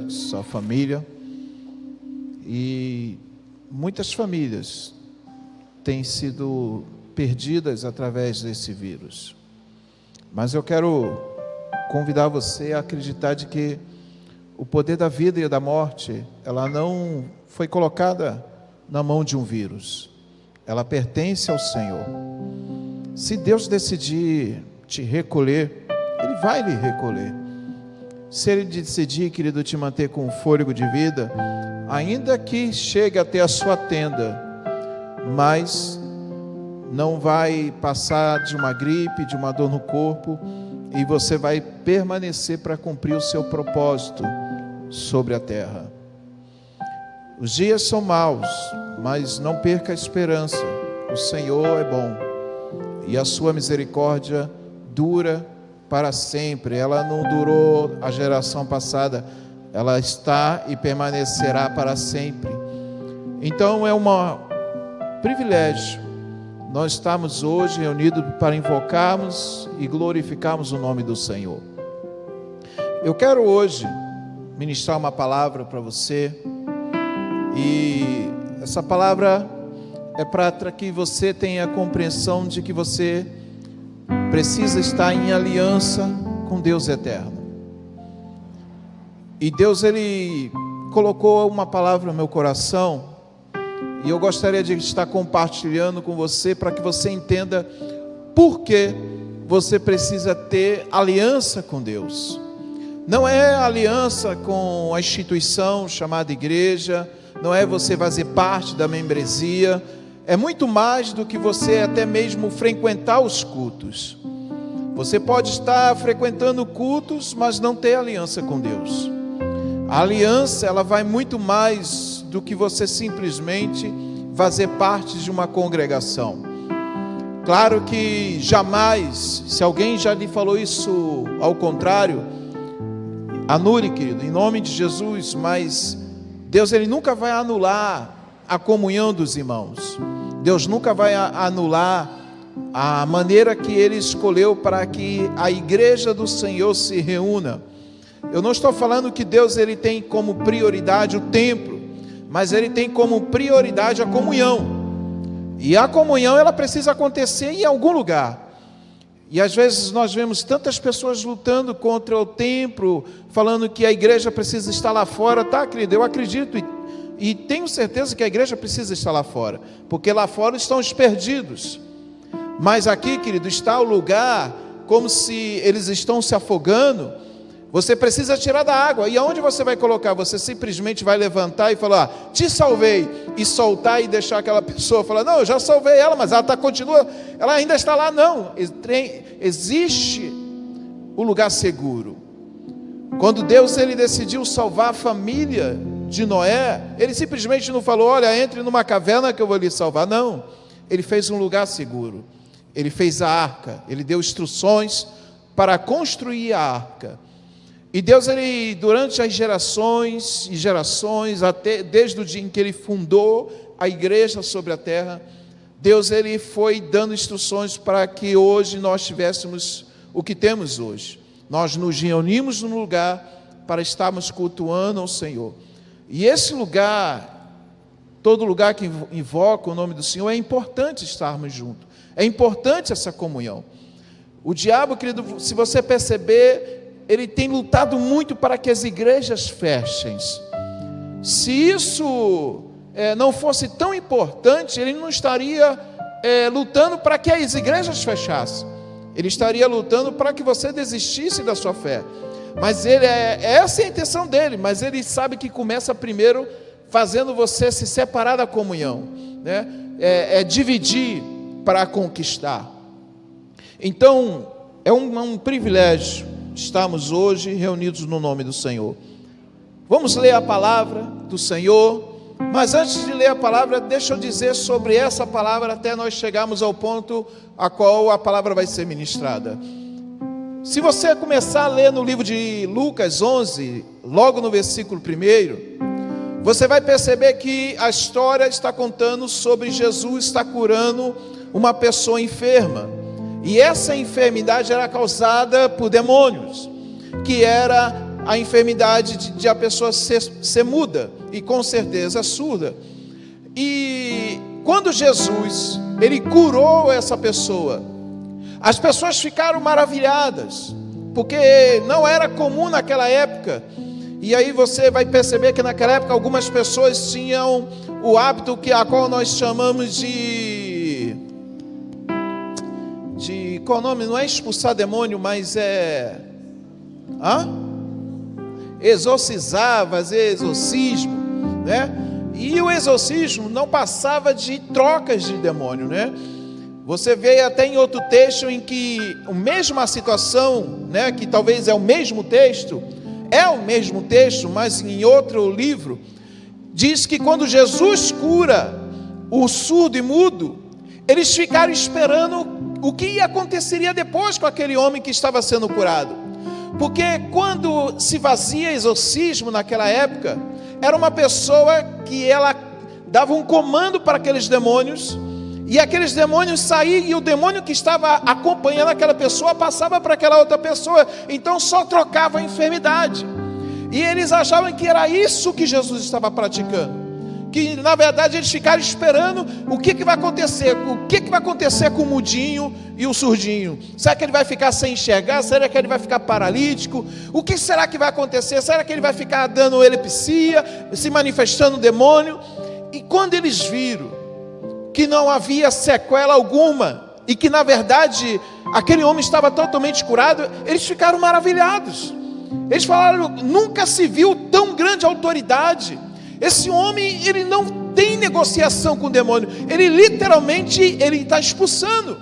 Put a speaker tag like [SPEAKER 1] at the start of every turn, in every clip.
[SPEAKER 1] sua família. E muitas famílias têm sido perdidas através desse vírus. Mas eu quero convidar você a acreditar de que o poder da vida e da morte, ela não foi colocada na mão de um vírus. Ela pertence ao Senhor. Se Deus decidir te recolher, Ele vai lhe recolher. Se Ele decidir, querido, te manter com fôlego de vida, ainda que chegue até a sua tenda, mas não vai passar de uma gripe, de uma dor no corpo, e você vai permanecer para cumprir o seu propósito sobre a terra. Os dias são maus, mas não perca a esperança. O Senhor é bom e a sua misericórdia dura para sempre. Ela não durou a geração passada, ela está e permanecerá para sempre. Então é um privilégio nós estamos hoje reunidos para invocarmos e glorificarmos o nome do Senhor. Eu quero hoje ministrar uma palavra para você, e essa palavra é para que você tenha a compreensão de que você precisa estar em aliança com Deus eterno. E Deus, Ele colocou uma palavra no meu coração, e eu gostaria de estar compartilhando com você, para que você entenda por que você precisa ter aliança com Deus. Não é aliança com a instituição chamada igreja, não é você fazer parte da membresia, é muito mais do que você até mesmo frequentar os cultos. Você pode estar frequentando cultos, mas não ter aliança com Deus. A aliança, ela vai muito mais do que você simplesmente fazer parte de uma congregação. Claro que jamais, se alguém já lhe falou isso ao contrário, anule, querido, em nome de Jesus, mas Deus, Ele nunca vai anular a comunhão dos irmãos. Deus nunca vai anular a maneira que Ele escolheu para que a igreja do Senhor se reúna. Eu não estou falando que Deus, Ele tem como prioridade o templo, mas Ele tem como prioridade a comunhão. E a comunhão, ela precisa acontecer em algum lugar. E às vezes nós vemos tantas pessoas lutando contra o templo, falando que a igreja precisa estar lá fora. Tá, querido, eu acredito e tenho certeza que a igreja precisa estar lá fora, porque lá fora estão os perdidos. Mas aqui, querido, está o lugar como se eles estão se afogando. Você precisa tirar da água. E aonde você vai colocar? Você simplesmente vai levantar e falar: te salvei, e soltar e deixar aquela pessoa falar: não, eu já salvei ela, mas ela continua, ela ainda está lá. Não, existe o lugar seguro. Quando Deus, Ele decidiu salvar a família de Noé, Ele simplesmente não falou: olha, entre numa caverna que eu vou lhe salvar. Não, Ele fez um lugar seguro. Ele fez a arca, Ele deu instruções para construir a arca. E Deus, Ele, durante as gerações e gerações, até desde o dia em que Ele fundou a igreja sobre a terra, Deus, Ele foi dando instruções para que hoje nós tivéssemos o que temos hoje. Nós nos reunimos num lugar para estarmos cultuando ao Senhor. E esse lugar, todo lugar que invoca o nome do Senhor, é importante estarmos juntos. É importante essa comunhão. O diabo, querido, se você perceber, ele tem lutado muito para que as igrejas fechem. Se isso não fosse tão importante, ele não estaria lutando para que as igrejas fechassem. Ele estaria lutando para que você desistisse da sua fé. Mas essa é a intenção dele. Mas ele sabe que começa primeiro fazendo você se separar da comunhão, né? Dividir para conquistar. Então é um privilégio estamos hoje reunidos no nome do Senhor. Vamos ler a palavra do Senhor, mas antes de ler a palavra, deixa eu dizer sobre essa palavra até nós chegarmos ao ponto a qual a palavra vai ser ministrada. Se você começar a ler no livro de Lucas 11, logo no versículo 1, você vai perceber que a história está contando sobre Jesus está curando uma pessoa enferma. E essa enfermidade era causada por demônios, que era a enfermidade de a pessoa ser muda, e com certeza surda. E quando Jesus, ele curou essa pessoa, as pessoas ficaram maravilhadas, porque não era comum naquela época. E aí você vai perceber que naquela época algumas pessoas tinham o hábito a qual nós chamamos de qual o nome? Não é expulsar demônio, mas é exorcizar, fazer exorcismo, né? E o exorcismo não passava de trocas de demônio, né? Você vê até em outro texto em que a mesma situação, né, que talvez é o mesmo texto, mas em outro livro, diz que quando Jesus cura o surdo e mudo, eles ficaram esperando o que aconteceria depois com aquele homem que estava sendo curado. Porque quando se fazia exorcismo naquela época, era uma pessoa que ela dava um comando para aqueles demônios, e aqueles demônios saíam, e o demônio que estava acompanhando aquela pessoa passava para aquela outra pessoa, então só trocava a enfermidade. E eles achavam que era isso que Jesus estava praticando, que na verdade eles ficaram esperando o que vai acontecer, com o mudinho e o surdinho. Será que ele vai ficar sem enxergar? Será que ele vai ficar paralítico? O que será que vai acontecer? Será que ele vai ficar dando epilepsia, se manifestando demônio? E quando eles viram que não havia sequela alguma, e que na verdade aquele homem estava totalmente curado, eles ficaram maravilhados. Eles falaram: nunca se viu tão grande autoridade. Esse homem, ele não tem negociação com o demônio, ele literalmente está expulsando.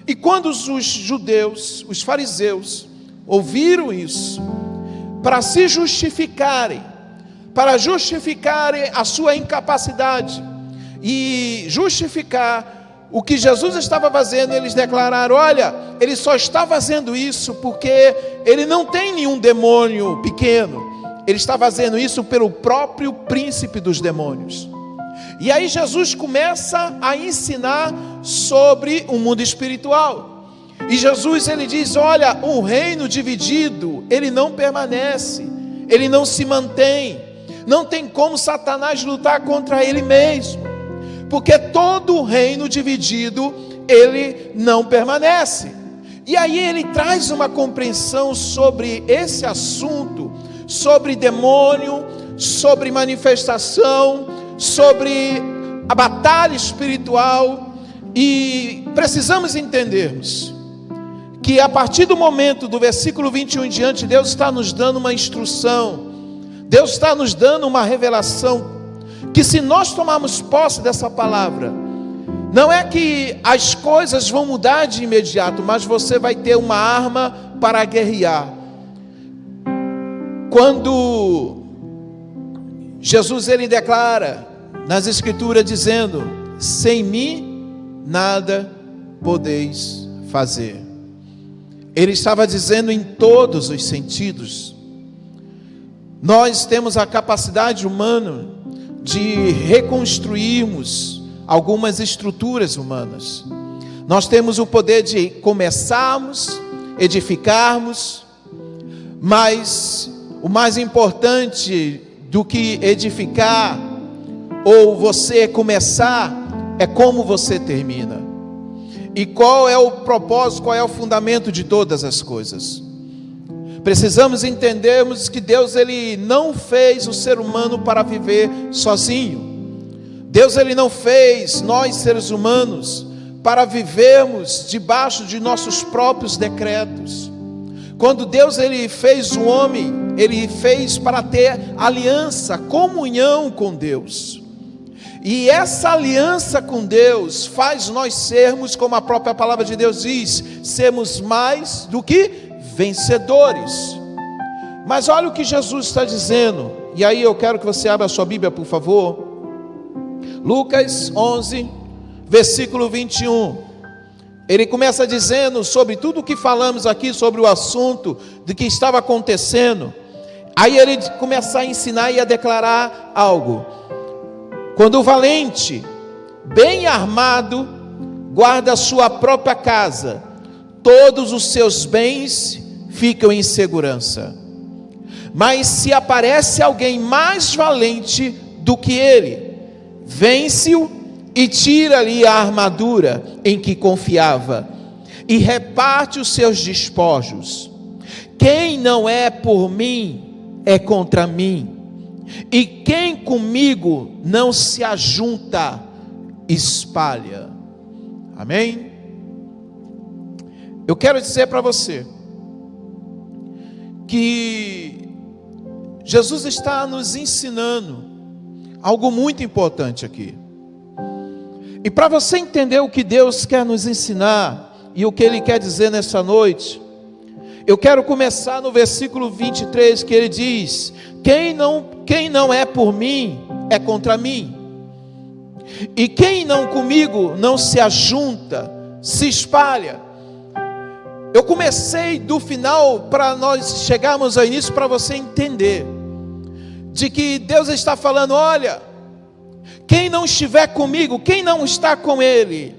[SPEAKER 1] E quando os judeus, os fariseus, ouviram isso, para se justificarem, a sua incapacidade e justificar o que Jesus estava fazendo, eles declararam: olha, ele só está fazendo isso porque ele não tem nenhum demônio pequeno, ele está fazendo isso pelo próprio príncipe dos demônios. E aí Jesus começa a ensinar sobre o mundo espiritual. E Jesus, ele diz: olha, um reino dividido, ele não permanece, ele não se mantém. Não tem como Satanás lutar contra ele mesmo, porque todo reino dividido, ele não permanece. E aí ele traz uma compreensão sobre esse assunto, sobre demônio, sobre manifestação, sobre a batalha espiritual. E precisamos entendermos que a partir do momento do versículo 21 em diante, Deus está nos dando uma instrução, Deus está nos dando uma revelação, que se nós tomarmos posse dessa palavra, não é que as coisas vão mudar de imediato, mas você vai ter uma arma para guerrear. Quando Jesus, ele declara nas escrituras dizendo: sem mim nada podeis fazer. Ele estava dizendo em todos os sentidos. Nós temos a capacidade humana de reconstruirmos algumas estruturas humanas. Nós temos o poder de começarmos, edificarmos, mas o mais importante do que edificar ou você começar é como você termina. E qual é o propósito, qual é o fundamento de todas as coisas? Precisamos entendermos que Deus, ele não fez o ser humano para viver sozinho. Deus, ele não fez nós seres humanos para vivermos debaixo de nossos próprios decretos. Quando Deus, ele fez o homem, ele fez para ter aliança, comunhão com Deus. E essa aliança com Deus faz nós sermos, como a própria palavra de Deus diz, sermos mais do que vencedores. Mas olha o que Jesus está dizendo, e aí eu quero que você abra a sua Bíblia, por favor. Lucas 11, versículo 21. Ele começa dizendo sobre tudo o que falamos aqui, sobre o assunto de que estava acontecendo. Aí ele começa a ensinar e a declarar algo. Quando o valente, bem armado, guarda a sua própria casa, todos os seus bens ficam em segurança. Mas se aparece alguém mais valente do que ele, vence-o e tira-lhe a armadura em que confiava, e reparte os seus despojos. Quem não é por mim, é contra mim, e quem comigo não se ajunta, espalha. Amém? Eu quero dizer para você que Jesus está nos ensinando algo muito importante aqui. E para você entender o que Deus quer nos ensinar e o que Ele quer dizer nessa noite, eu quero começar no versículo 23, que ele diz: quem não é por mim, é contra mim, e quem não comigo não se ajunta, se espalha. Eu comecei do final para nós chegarmos ao início, para você entender de que Deus está falando: olha, quem não estiver comigo, quem não está com Ele,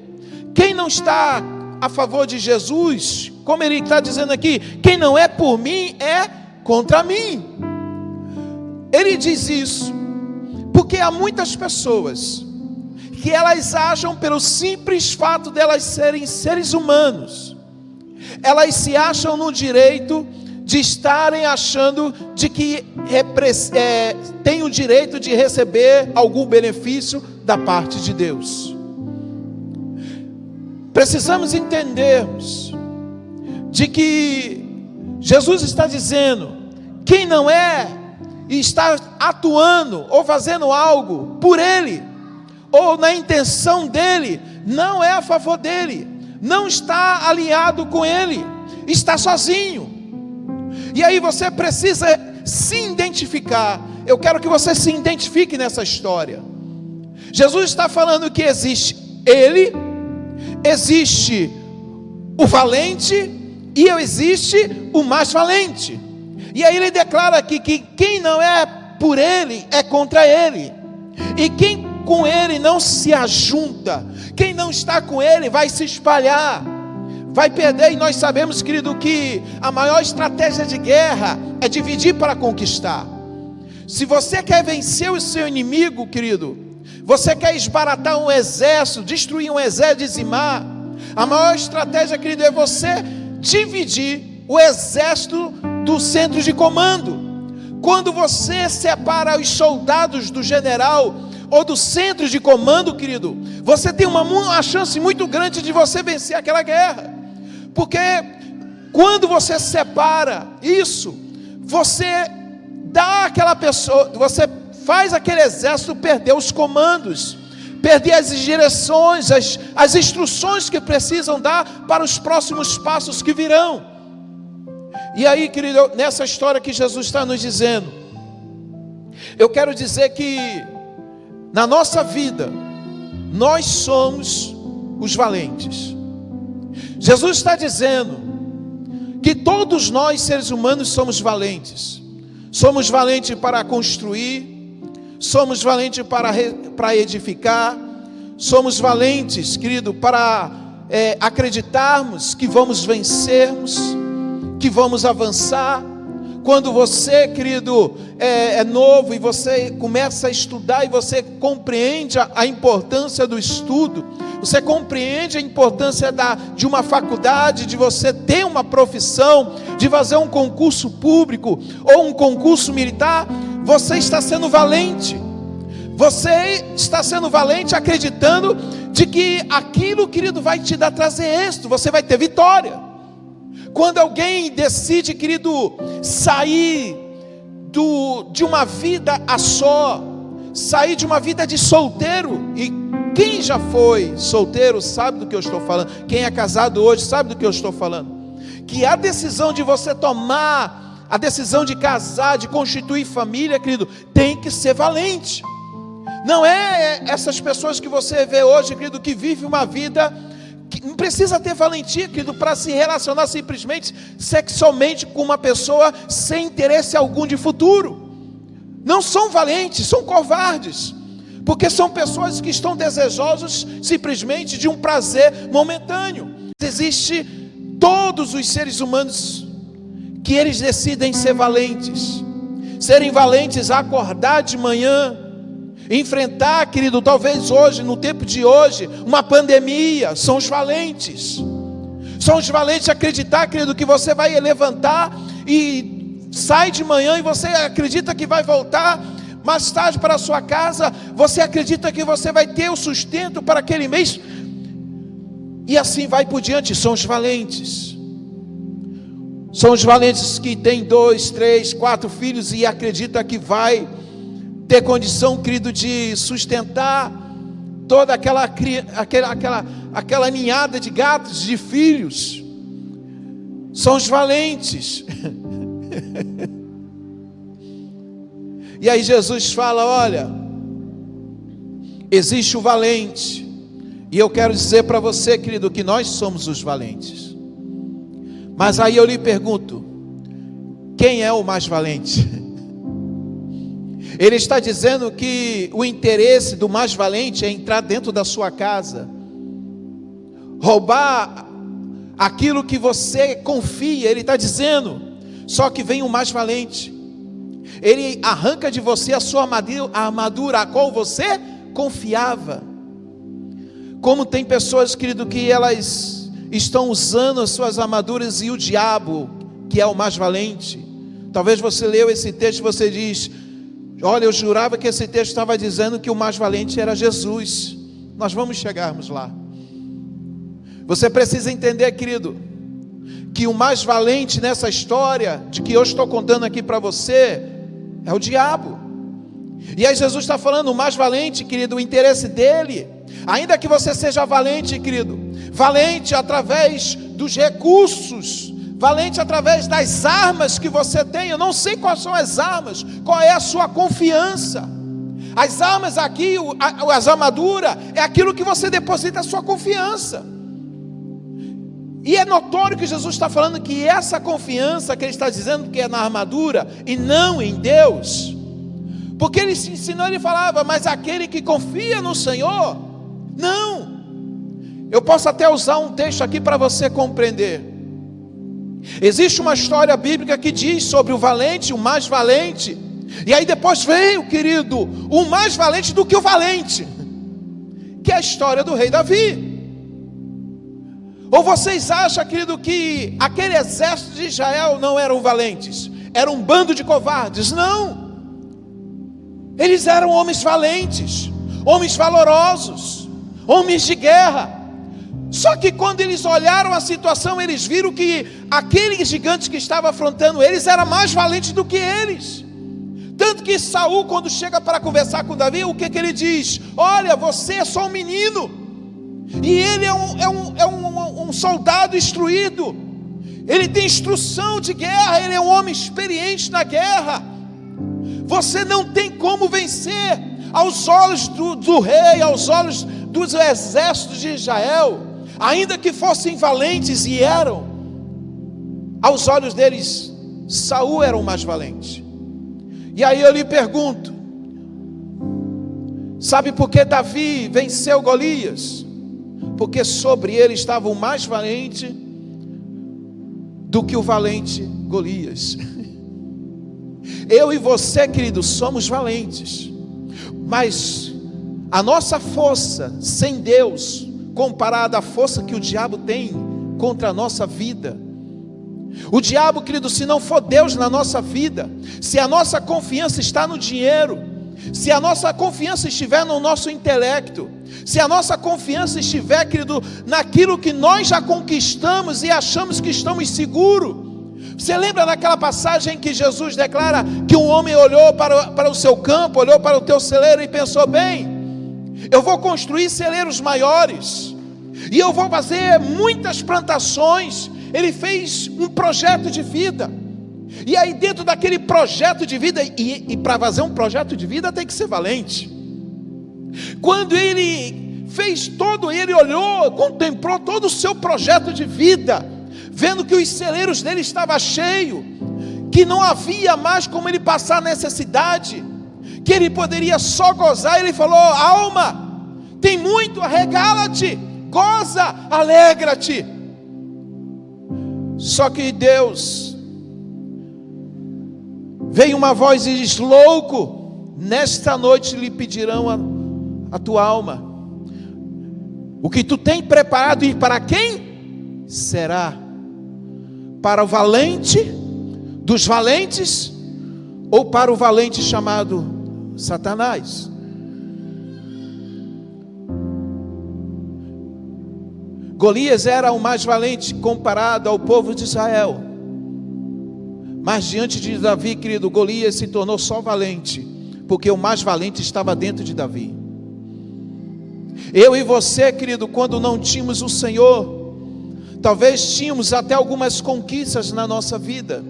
[SPEAKER 1] quem não está a favor de Jesus, como Ele está dizendo aqui, quem não é por mim, é contra mim. Ele diz isso porque há muitas pessoas que elas acham, pelo simples fato de elas serem seres humanos, elas se acham no direito de estarem achando de que tem o direito de receber algum benefício da parte de Deus. Precisamos entendermos de que Jesus está dizendo: quem não é e está atuando ou fazendo algo por Ele, ou na intenção dEle, não é a favor dEle, não está alinhado com Ele, está sozinho. E aí você precisa se identificar. Eu quero que você se identifique nessa história. Jesus está falando que existe Ele, existe o valente e existe o mais valente. E aí ele declara aqui que quem não é por Ele é contra Ele, e quem com Ele não se ajunta, quem não está com Ele vai se espalhar, vai perder. E nós sabemos, querido, que a maior estratégia de guerra é dividir para conquistar. Se você quer vencer o seu inimigo, querido, você quer esbaratar um exército, destruir um exército, dizimar, a maior estratégia, querido, é você dividir o exército do centro de comando. Quando você separa os soldados do general ou do centro de comando, querido, você tem uma chance muito grande de você vencer aquela guerra. Porque quando você separa isso, você dá àquela pessoa, você faz aquele exército perder os comandos, perder as direções, as instruções que precisam dar para os próximos passos que virão. E aí, querido, nessa história que Jesus está nos dizendo, eu quero dizer que na nossa vida, nós somos os valentes. Jesus está dizendo que todos nós, seres humanos, somos valentes. Somos valentes para construir, somos valentes para edificar, somos valentes, querido, para acreditarmos que vamos vencermos, que vamos avançar. Quando você, querido, é novo e você começa a estudar e você compreende a importância do estudo, você compreende a importância de uma faculdade, de você ter uma profissão, de fazer um concurso público ou um concurso militar, você está sendo valente. Você está sendo valente acreditando de que aquilo, querido, vai te trazer êxito, você vai ter vitória. Quando alguém decide, querido, sair de uma vida a só, sair de uma vida de solteiro, e quem já foi solteiro sabe do que eu estou falando, quem é casado hoje sabe do que eu estou falando, que a decisão de você tomar, a decisão de casar, de constituir família, querido, tem que ser valente. Não é essas pessoas que você vê hoje, querido, que vive uma vida, que não precisa ter valentia, querido, para se relacionar simplesmente sexualmente com uma pessoa sem interesse algum de futuro. Não são valentes, são covardes, porque são pessoas que estão desejosos simplesmente de um prazer momentâneo. Existe todos os seres humanos que eles decidem ser valentes. serem valentes a acordar de manhã, enfrentar, querido, talvez hoje, no tempo de hoje, uma pandemia. São os valentes. São os valentes a acreditar, querido, que você vai levantar e sai de manhã e você acredita que vai voltar mais tarde para a sua casa. Você acredita que você vai ter o sustento para aquele mês. E assim vai por diante. São os valentes. São os valentes que têm 2, 3, 4 filhos e acredita que vai ter condição, querido, de sustentar toda aquela ninhada de gatos, de filhos. São os valentes. E aí Jesus fala: olha, existe o valente, e eu quero dizer para você, querido, que nós somos os valentes. Mas aí eu lhe pergunto: quem é o mais valente? Ele está dizendo que o interesse do mais valente é entrar dentro da sua casa, roubar aquilo que você confia. Ele está dizendo, só que vem o mais valente. Ele arranca de você a sua armadura, a qual você confiava. Como tem pessoas, querido, que elas estão usando as suas armaduras e o diabo, que é o mais valente. Talvez você leu esse texto e você diz: olha, eu jurava que esse texto estava dizendo que o mais valente era Jesus. Nós vamos chegarmos lá. Você precisa entender, querido, que o mais valente nessa história de que eu estou contando aqui para você é o diabo. E aí Jesus está falando: o mais valente, querido, o interesse dele, ainda que você seja valente, querido, valente através dos recursos, valente através das armas que você tem. Eu não sei quais são as armas, qual é a sua confiança. As armas aqui, as armaduras, é aquilo que você deposita a sua confiança. E é notório que Jesus está falando que essa confiança que ele está dizendo que é na armadura e não em Deus, porque ele se ensinou, ele falava: mas aquele que confia no Senhor, não. Eu posso até usar um texto aqui para você compreender. Existe uma história bíblica que diz sobre o valente, o mais valente, e aí depois veio, querido, o mais valente do que o valente, que é a história do rei Davi. Ou vocês acham, querido, que aquele exército de Israel não eram valentes? Era um bando de covardes? Não. Eles eram homens valentes, homens valorosos, homens de guerra. Só que quando eles olharam a situação, eles viram que aquele gigante que estava afrontando eles era mais valente do que eles. Tanto que Saul, quando chega para conversar com Davi, o que ele diz? Olha, você é só um menino. E ele é um soldado instruído. Ele tem instrução de guerra. Ele é um homem experiente na guerra. Você não tem como vencer aos olhos do rei, aos olhos dos exércitos de Israel. Ainda que fossem valentes, e eram, aos olhos deles, Saul era o mais valente. E aí eu lhe pergunto: sabe por que Davi venceu Golias? Porque sobre ele estava o mais valente do que o valente Golias. Eu e você, querido, somos valentes, mas a nossa força sem Deus, comparada à força que o diabo tem contra a nossa vida. O diabo, querido, se não for Deus na nossa vida, se a nossa confiança está no dinheiro, se a nossa confiança estiver no nosso intelecto, se a nossa confiança estiver, querido, naquilo que nós já conquistamos e achamos que estamos seguros. Você lembra daquela passagem que Jesus declara que um homem olhou para o seu campo, olhou para o teu celeiro e pensou: bem, eu vou construir celeiros maiores, e eu vou fazer muitas plantações. Ele fez um projeto de vida, e aí dentro daquele projeto de vida, e para fazer um projeto de vida tem que ser valente. Quando ele fez todo, ele olhou, contemplou todo o seu projeto de vida, vendo que os celeiros dele estavam cheios, que não havia mais como ele passar necessidade, que ele poderia só gozar. Ele falou: alma, tem muito, regala-te, goza, alegra-te. Só que Deus Veio uma voz e diz: louco, nesta noite lhe pedirão a tua alma. O que tu tem preparado e para quem será? Para o valente dos valentes ou para o valente chamado Satanás? Golias era o mais valente comparado ao povo de Israel. Mas diante de Davi, querido, Golias se tornou só valente, porque o mais valente estava dentro de Davi. Eu e você, querido, quando não tínhamos o Senhor, talvez tínhamos até algumas conquistas na nossa vida.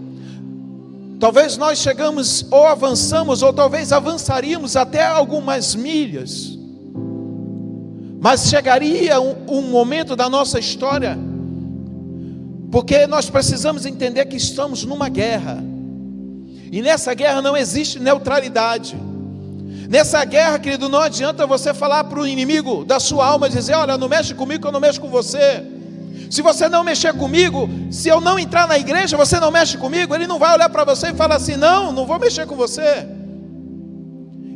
[SPEAKER 1] Talvez nós chegamos ou avançamos, ou talvez avançaríamos até algumas milhas. Mas chegaria um momento da nossa história, porque nós precisamos entender que estamos numa guerra. E nessa guerra não existe neutralidade. Nessa guerra, querido, não adianta você falar para o inimigo da sua alma, dizer: olha, não mexe comigo que eu não mexo com você. Se você não mexer comigo, se eu não entrar na igreja, você não mexe comigo. Ele não vai olhar para você e falar assim: não vou mexer com você.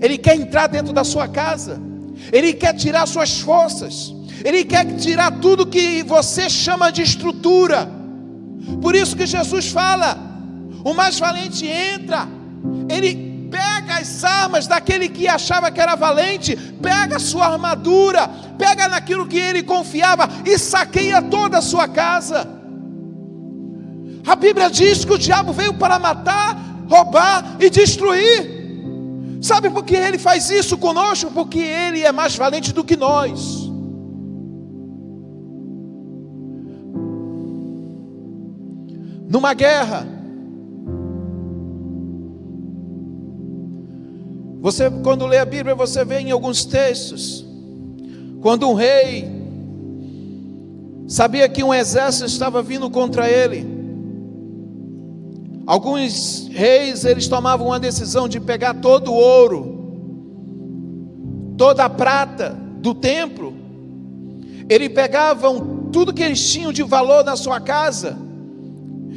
[SPEAKER 1] Ele quer entrar dentro da sua casa. Ele quer tirar suas forças. Ele quer tirar tudo que você chama de estrutura. Por isso que Jesus fala: o mais valente entra. Ele pega as armas daquele que achava que era valente, pega a sua armadura, pega naquilo que ele confiava e saqueia toda a sua casa. A Bíblia diz que o diabo veio para matar, roubar e destruir. Sabe por que ele faz isso conosco? Porque ele é mais valente do que nós. Numa guerra, você, quando lê a Bíblia, você vê em alguns textos, quando um rei sabia que um exército estava vindo contra ele, alguns reis, eles tomavam uma decisão de pegar todo o ouro, toda a prata do templo, eles pegavam tudo que eles tinham de valor na sua casa,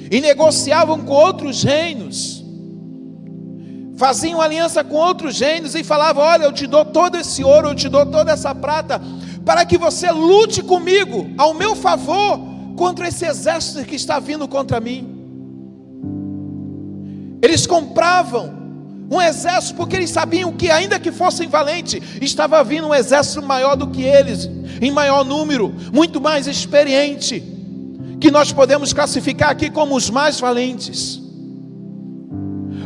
[SPEAKER 1] e negociavam com outros reinos, faziam aliança com outros reinos e falavam: olha, eu te dou todo esse ouro, eu te dou toda essa prata, para que você lute comigo, ao meu favor, contra esse exército que está vindo contra mim. Eles compravam um exército, porque eles sabiam que, ainda que fossem valentes, estava vindo um exército maior do que eles, em maior número, muito mais experiente, que nós podemos classificar aqui como os mais valentes.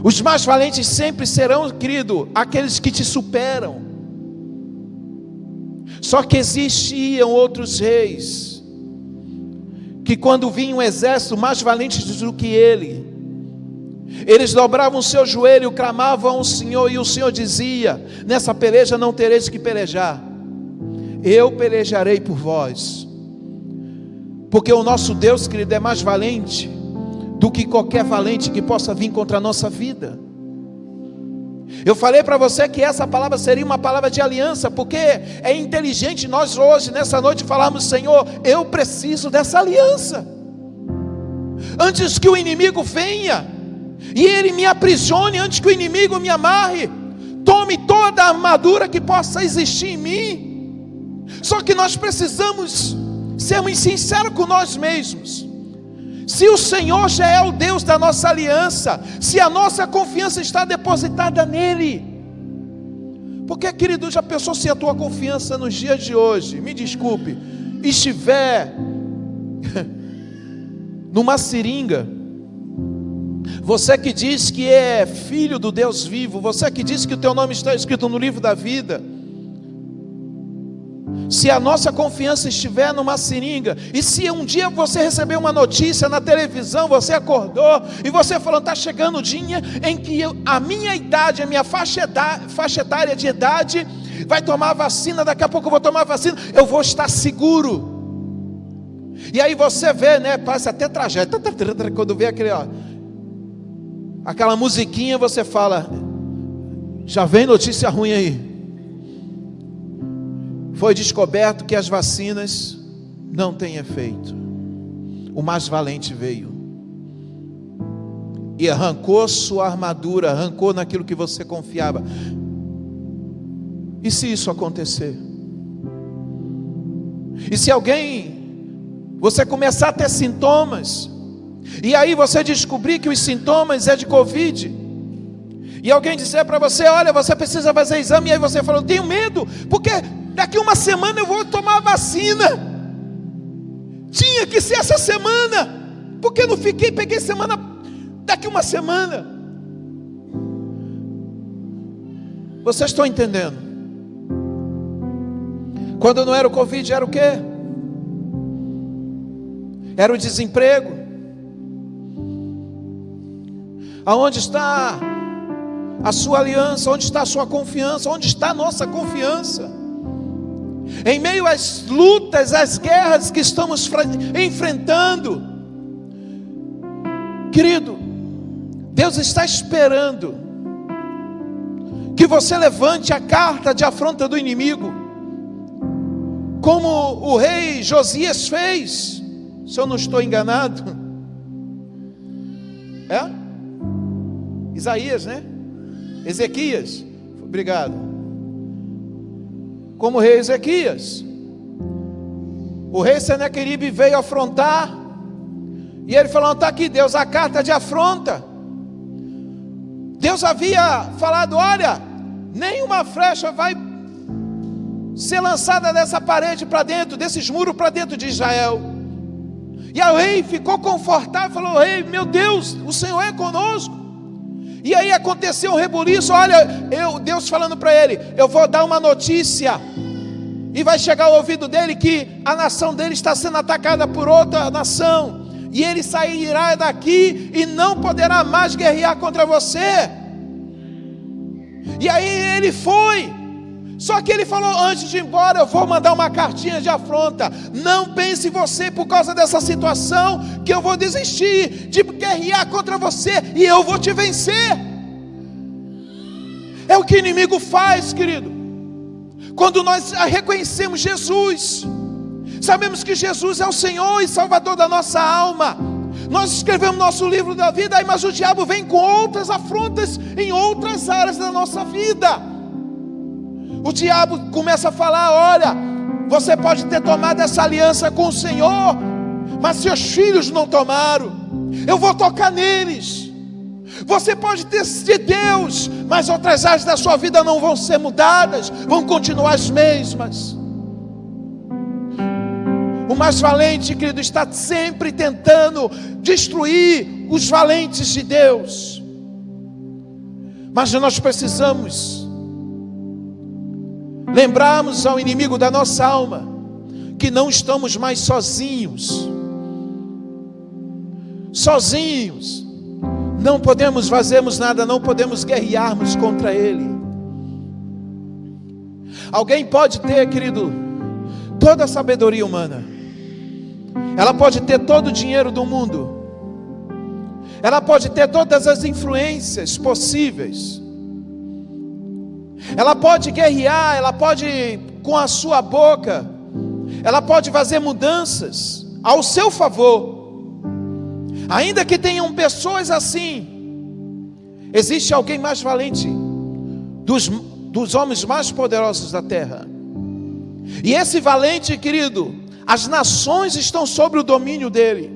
[SPEAKER 1] Os mais valentes sempre serão, querido, aqueles que te superam. Só que existiam outros reis, que quando vinha um exército mais valente do que ele, eles dobravam o seu joelho, clamavam ao Senhor, e o Senhor dizia: nessa peleja não tereis que pelejar, eu pelejarei por vós. Porque o nosso Deus, querido, é mais valente do que qualquer valente que possa vir contra a nossa vida. Eu falei para você que essa palavra seria uma palavra de aliança, porque é inteligente nós hoje, nessa noite, falarmos: Senhor, eu preciso dessa aliança. Antes que o inimigo venha e ele me aprisione, antes que o inimigo me amarre, tome toda a armadura que possa existir em mim. Só que nós precisamos sermos sinceros com nós mesmos. Se o Senhor já é o Deus da nossa aliança, se a nossa confiança está depositada nele, porque, querido, já pensou se a tua confiança nos dias de hoje, me desculpe, estiver numa seringa? Você que diz que é filho do Deus vivo, você que diz que o teu nome está escrito no livro da vida, se a nossa confiança estiver numa seringa, e se um dia você receber uma notícia na televisão, você acordou e você falou: está chegando o dia em que a minha idade, a minha faixa etária de idade vai tomar vacina, daqui a pouco eu vou tomar vacina, eu vou estar seguro. E aí você vê, né, passa até tragédia, quando vê aquela musiquinha, você fala: já vem notícia ruim aí. Foi descoberto que as vacinas não têm efeito. O mais valente veio. e arrancou sua armadura, arrancou naquilo que você confiava. E se isso acontecer? E se você começar a ter sintomas, e aí você descobrir que os sintomas é de Covid, e alguém disser para você, olha, você precisa fazer exame, e aí você fala, eu tenho medo, porque daqui uma semana eu vou tomar a vacina, tinha que ser essa semana, porque eu não peguei semana, daqui uma semana. Vocês estão entendendo? Quando não era o Covid, era o quê? Era o desemprego. Aonde está a sua aliança? Onde está a sua confiança? Onde está a nossa confiança? Em meio às lutas, às guerras que estamos enfrentando, querido, Deus está esperando que você levante a carta de afronta do inimigo, como o rei Josias fez, se eu não estou enganado. Isaías, né? Ezequias, obrigado. Como o rei Ezequias, o rei Senaqueribe veio afrontar, e ele falou, está aqui Deus, a carta de afronta. Deus havia falado, olha, nenhuma flecha vai ser lançada dessa parede para dentro, desses muros para dentro de Israel. E o rei ficou confortável, falou, rei, meu Deus, o Senhor é conosco. E aí aconteceu um rebuliço, olha, Deus falando para ele, eu vou dar uma notícia, e vai chegar ao ouvido dele que a nação dele está sendo atacada por outra nação, e ele sairá daqui e não poderá mais guerrear contra você. E aí ele foi, só que ele falou, antes de ir embora, eu vou mandar uma cartinha de afronta, não pense você, por causa dessa situação, que eu vou desistir de guerrear contra você, e eu vou te vencer. É o que o inimigo faz, querido. Quando nós reconhecemos Jesus, sabemos que Jesus é o Senhor e Salvador da nossa alma, nós escrevemos nosso livro da vida, mas o diabo vem com outras afrontas em outras áreas da nossa vida. O diabo começa a falar, olha, você pode ter tomado essa aliança com o Senhor, mas seus filhos não tomaram, eu vou tocar neles. Você pode ter de Deus, mas outras áreas da sua vida não vão ser mudadas, vão continuar as mesmas. O mais valente, querido, está sempre tentando destruir os valentes de Deus. Mas nós precisamos lembrarmos ao inimigo da nossa alma que não estamos mais sozinhos. Sozinhos não podemos fazermos nada, não podemos guerrearmos contra ele. Alguém pode ter, querido, toda a sabedoria humana, ela pode ter todo o dinheiro do mundo, ela pode ter todas as influências possíveis, ela pode guerrear, ela pode, com a sua boca, ela pode fazer mudanças ao seu favor. Ainda que tenham pessoas assim, existe alguém mais valente dos homens mais poderosos da terra. E esse valente, querido, as nações estão sob o domínio dele.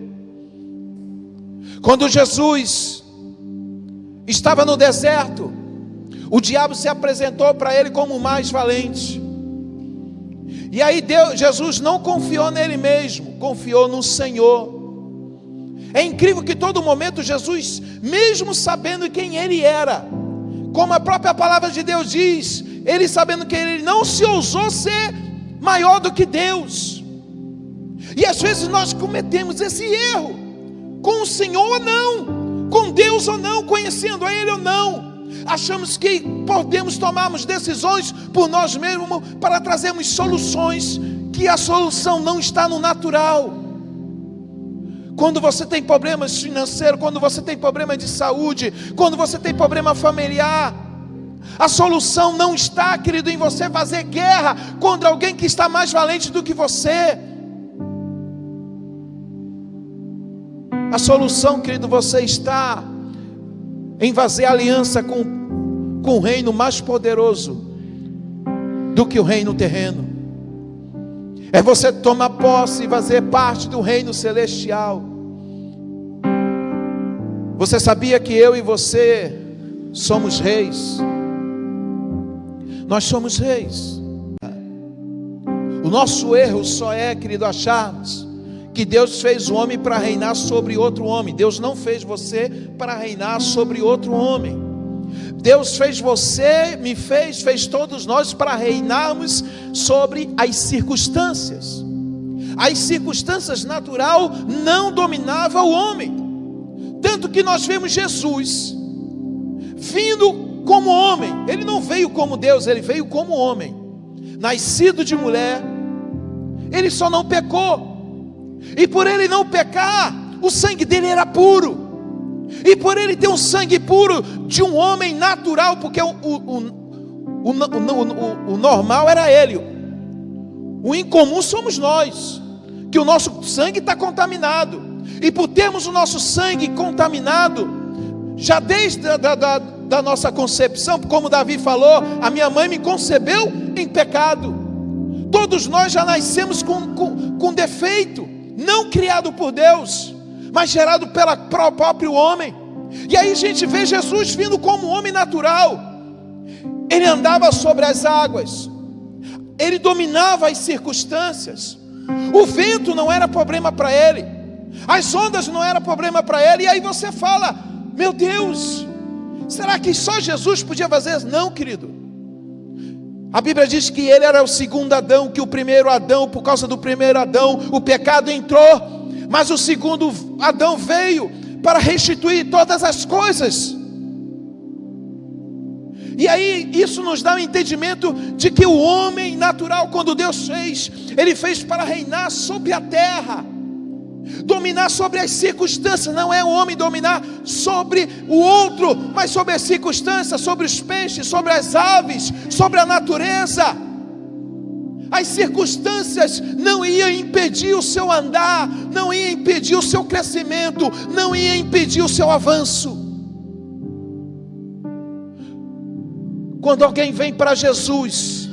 [SPEAKER 1] Quando Jesus estava no deserto, o diabo se apresentou para ele como o mais valente. E aí Jesus não confiou nele mesmo, confiou no Senhor. É incrível que todo momento Jesus, mesmo sabendo quem ele era, como a própria palavra de Deus diz, ele sabendo que ele não se ousou ser maior do que Deus. E às vezes nós cometemos esse erro, com o Senhor ou não, com Deus ou não, conhecendo a Ele ou não. Achamos que podemos tomarmos decisões por nós mesmos para trazermos soluções, que a solução não está no natural. Quando você tem problemas financeiros, quando você tem problema de saúde, quando você tem problema familiar, a solução não está, querido, em você fazer guerra contra alguém que está mais valente do que você. A solução, querido, você está em fazer aliança com um reino mais poderoso do que o reino terreno. É você tomar posse e fazer parte do reino celestial. Você sabia que eu e você somos reis? Nós somos reis. O nosso erro só é, querido, acharmos que Deus fez o homem para reinar sobre outro homem. Deus não fez você para reinar sobre outro homem. Deus fez você, me fez todos nós para reinarmos sobre as circunstâncias. As circunstâncias naturais não dominavam o homem. Tanto que nós vemos Jesus vindo como homem. Ele não veio como Deus, ele veio como homem. Nascido de mulher. Ele só não pecou. E por ele não pecar, o sangue dele era puro. E por ele ter um sangue puro de um homem natural, porque o normal era ele. O incomum somos nós, que o nosso sangue está contaminado. E por termos o nosso sangue contaminado, já desde da nossa concepção, como Davi falou, a minha mãe me concebeu em pecado. Todos nós já nascemos com defeito, não criado por Deus, mas gerado pelo próprio homem. E aí a gente vê Jesus vindo como homem natural. Ele andava sobre as águas, ele dominava as circunstâncias. O vento não era problema para ele, as ondas não eram problema para ele. E aí você fala: meu Deus, será que só Jesus podia fazer isso? Não, querido. A Bíblia diz que ele era o segundo Adão, que o primeiro Adão, por causa do primeiro Adão, o pecado entrou, mas o segundo Adão veio para restituir todas as coisas. E aí isso nos dá um entendimento de que o homem natural, quando Deus fez, ele fez para reinar sobre a terra, dominar sobre as circunstâncias. Não é o homem dominar sobre o outro, mas sobre as circunstâncias, sobre os peixes, sobre as aves, sobre a natureza. As circunstâncias não iam impedir o seu andar, não iam impedir o seu crescimento, não iam impedir o seu avanço. Quando alguém vem para Jesus,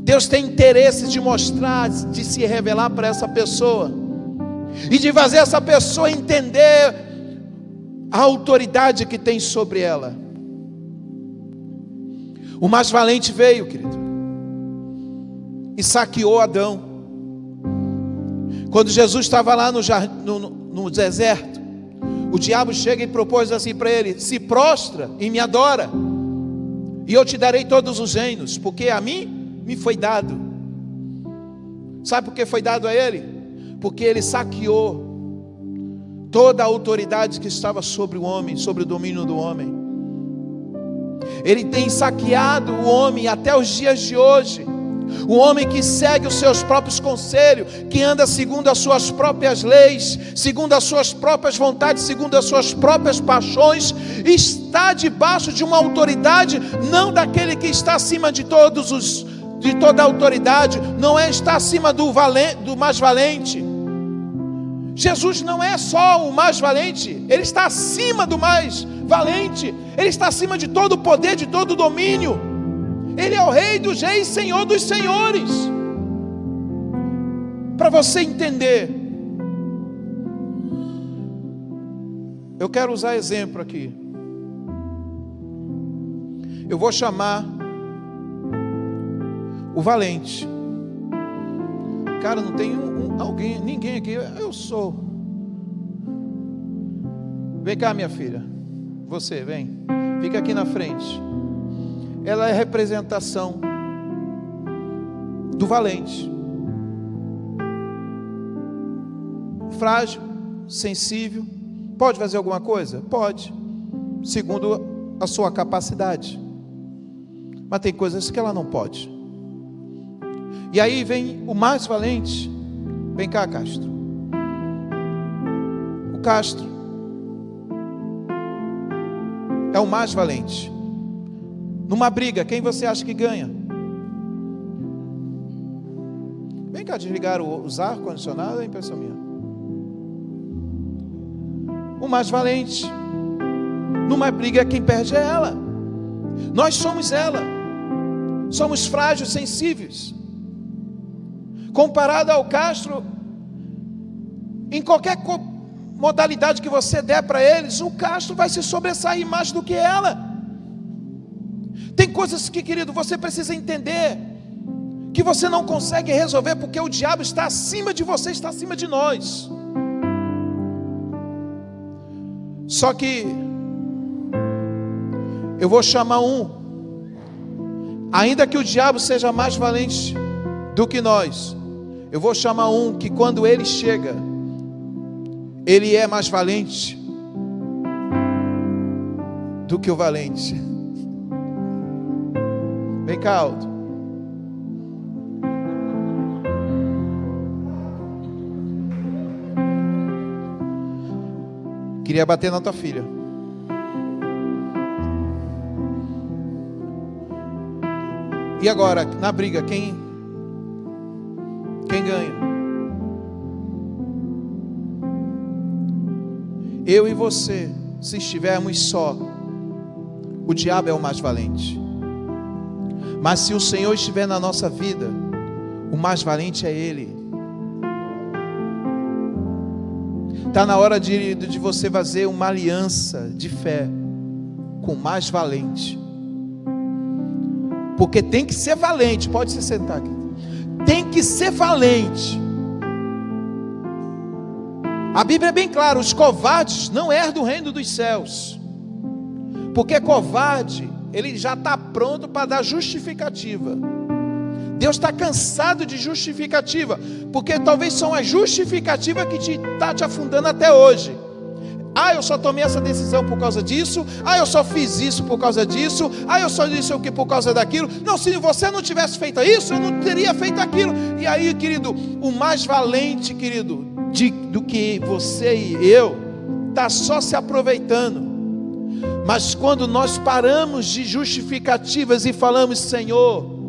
[SPEAKER 1] Deus tem interesse de mostrar, de se revelar para essa pessoa, e de fazer essa pessoa entender a autoridade que tem sobre ela. O mais valente veio, querido, e saqueou Adão. Quando Jesus estava lá no deserto, o diabo chega e propôs assim para ele: se prostra e me adora, e eu te darei todos os reinos, porque a mim me foi dado. Sabe por que foi dado a ele? Porque ele saqueou toda a autoridade que estava sobre o homem, sobre o domínio do homem. Ele tem saqueado o homem até os dias de hoje. O homem que segue os seus próprios conselhos, que anda segundo as suas próprias leis, segundo as suas próprias vontades, segundo as suas próprias paixões, está debaixo de uma autoridade, não daquele que está acima de toda a autoridade, não é estar acima do mais valente. Jesus não é só o mais valente, ele está acima do mais valente, ele está acima de todo o poder, de todo o domínio. Ele é o Rei dos Reis, Senhor dos Senhores. Para você entender, eu quero usar exemplo aqui. Eu vou chamar o valente. Cara, não tem ninguém aqui. Eu sou. Vem cá, minha filha. Você, vem. Fica aqui na frente. Ela é a representação do valente. Frágil, sensível. Pode fazer alguma coisa? Pode, segundo a sua capacidade. Mas tem coisas que ela não pode. E aí vem o mais valente. Vem cá, Castro. O Castro é o mais valente. Numa briga, quem você acha que ganha? Vem cá, desligar os ar-condicionado, é impressão minha. O mais valente numa briga quem perde é ela. Nós somos ela. Somos frágeis, sensíveis. Comparado ao Castro, em qualquer modalidade que você der para eles, o Castro vai se sobressair mais do que ela. Tem coisas que, querido, você precisa entender, que você não consegue resolver, porque o diabo está acima de você, está acima de nós. Só que eu vou chamar ainda que o diabo seja mais valente do que nós, eu vou chamar que quando ele chega, ele é mais valente do que o valente. Vem cá, Aldo. Queria bater na tua filha. E agora, na briga, quem ganha? Eu e você, se estivermos só, o diabo é o mais valente. Mas se o Senhor estiver na nossa vida, o mais valente é Ele. Está na hora de você fazer uma aliança de fé com o mais valente. Porque tem que ser valente. Pode se sentar aqui. Tem que ser valente. A Bíblia é bem clara: os covardes não herdam o reino dos céus. Porque covarde, ele já está pronto para dar justificativa. Deus está cansado de justificativa, porque talvez são as justificativas que está te afundando até hoje. Eu só tomei essa decisão por causa disso. Eu só fiz isso por causa disso. Eu só disse o que por causa daquilo. Não, se você não tivesse feito isso, eu não teria feito aquilo. E aí, querido, o mais valente, querido, do que você e eu, está só se aproveitando. Mas quando nós paramos de justificativas e falamos: Senhor,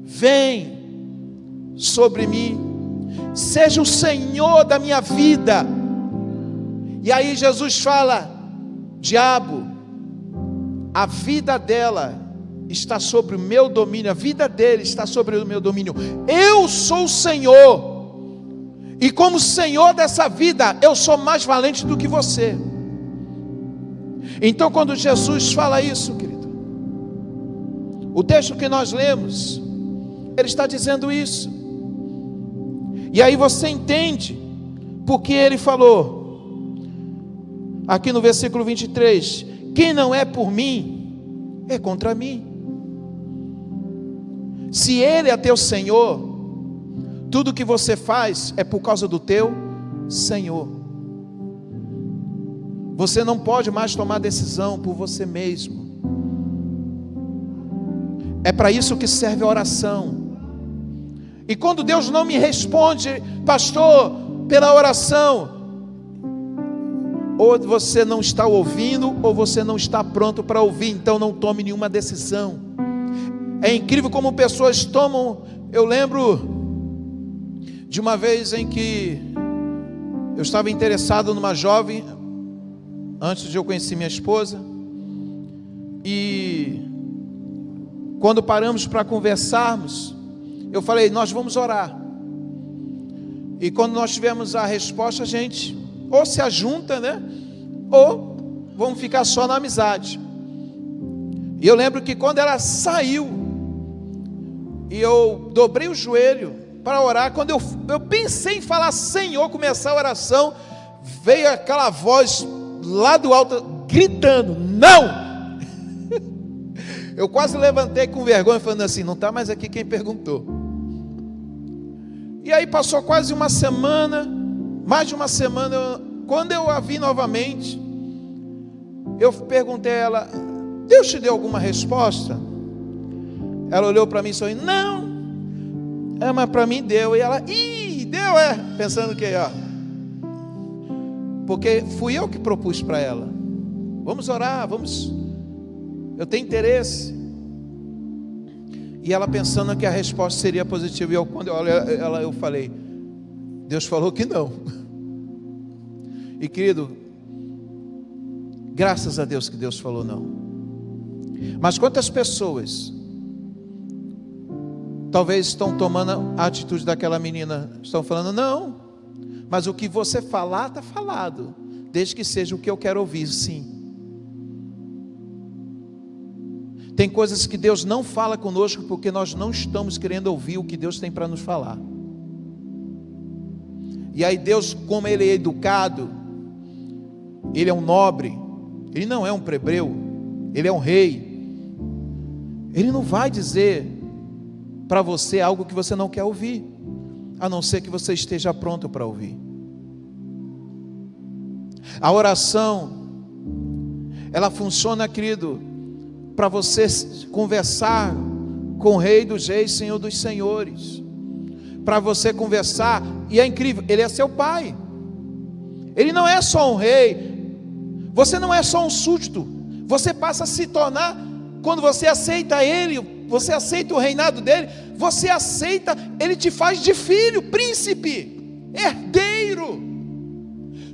[SPEAKER 1] vem sobre mim, seja o Senhor da minha vida. E aí Jesus fala: diabo, a vida dela está sobre o meu domínio, a vida dele está sobre o meu domínio. Eu sou o Senhor, e como Senhor dessa vida, eu sou mais valente do que você. Então, quando Jesus fala isso, querido, o texto que nós lemos, ele está dizendo isso. E aí você entende porque ele falou aqui no versículo 23: quem não é por mim, é contra mim. Se ele é teu Senhor, tudo que você faz é por causa do teu Senhor. Você não pode mais tomar decisão por você mesmo. É para isso que serve a oração. E quando Deus não me responde, pastor, pela oração, ou você não está ouvindo, ou você não está pronto para ouvir, então não tome nenhuma decisão. É incrível como pessoas tomam. Eu lembro de uma vez em que eu estava interessado numa jovem, antes de eu conhecer minha esposa, e quando paramos para conversarmos, eu falei: nós vamos orar. E quando nós tivermos a resposta, a gente ou se ajunta, né? Ou vamos ficar só na amizade. E eu lembro que quando ela saiu, e eu dobrei o joelho para orar, quando eu pensei em falar Senhor, começar a oração, veio aquela voz lá do alto, gritando: não! Eu quase levantei com vergonha, falando assim: não está mais aqui quem perguntou. E aí passou quase uma semana, mais de uma semana, quando eu a vi novamente, eu perguntei a ela: Deus te deu alguma resposta? Ela olhou para mim e sorriu: não, mas para mim deu. E ela: deu, pensando que, porque fui eu que propus para ela: vamos orar, eu tenho interesse. E ela pensando que a resposta seria positiva. E quando eu olhei ela, eu falei: Deus falou que não. E querido, Graças a Deus que Deus falou não. Mas quantas pessoas talvez estão tomando a atitude daquela menina, estão falando não, mas o que você falar está falado, desde que seja o que eu quero ouvir, sim. Tem coisas que Deus não fala conosco porque nós não estamos querendo ouvir o que Deus tem para nos falar. E aí Deus, como Ele é educado, Ele é um nobre, Ele não é um plebeu, Ele é um rei. Ele não vai dizer para você algo que você não quer ouvir, a não ser que você esteja pronto para ouvir. A oração, ela funciona, querido, para você conversar com o Rei dos Reis, Senhor dos Senhores, para você conversar, e é incrível, Ele é seu Pai, Ele não é só um rei, você não é só um súdito, você passa a se tornar, quando você aceita Ele, você aceita o reinado dEle, você aceita, Ele te faz de filho, príncipe, herdeiro.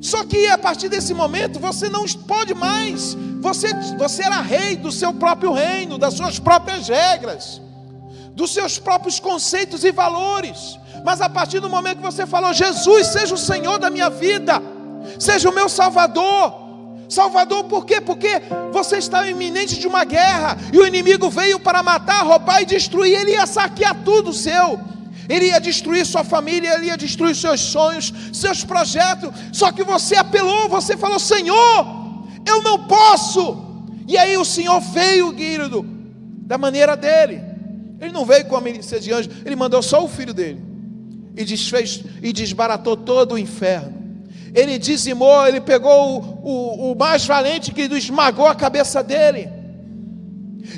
[SPEAKER 1] Só que a partir desse momento, você não pode mais, você era rei do seu próprio reino, das suas próprias regras, dos seus próprios conceitos e valores. Mas a partir do momento que você falou, Jesus, seja o Senhor da minha vida, seja o meu Salvador. Salvador por quê? Porque você está iminente de uma guerra, e o inimigo veio para matar, roubar e destruir. Ele ia saquear tudo seu, ele ia destruir sua família, ele ia destruir seus sonhos, seus projetos. Só que você apelou, você falou, Senhor, eu não posso. E aí o Senhor veio, querido, da maneira dele. Ele não veio com a milícia de anjos, ele mandou só o filho dele, e desfez e desbaratou todo o inferno. Ele dizimou, ele pegou o mais valente, que esmagou a cabeça dele.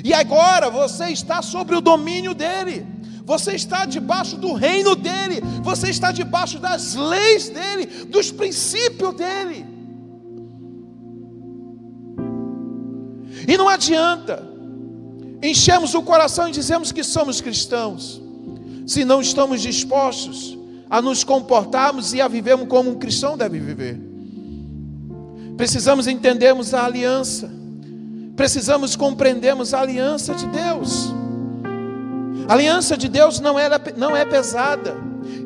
[SPEAKER 1] E agora você está sobre o domínio dele, você está debaixo do reino dele, você está debaixo das leis dele, dos princípios dele. E não adianta enchermos o coração e dizemos que somos cristãos, se não estamos dispostos a nos comportarmos e a vivermos como um cristão deve viver. Precisamos entendermos a aliança, precisamos compreendermos a aliança de Deus. A aliança de Deus não é pesada,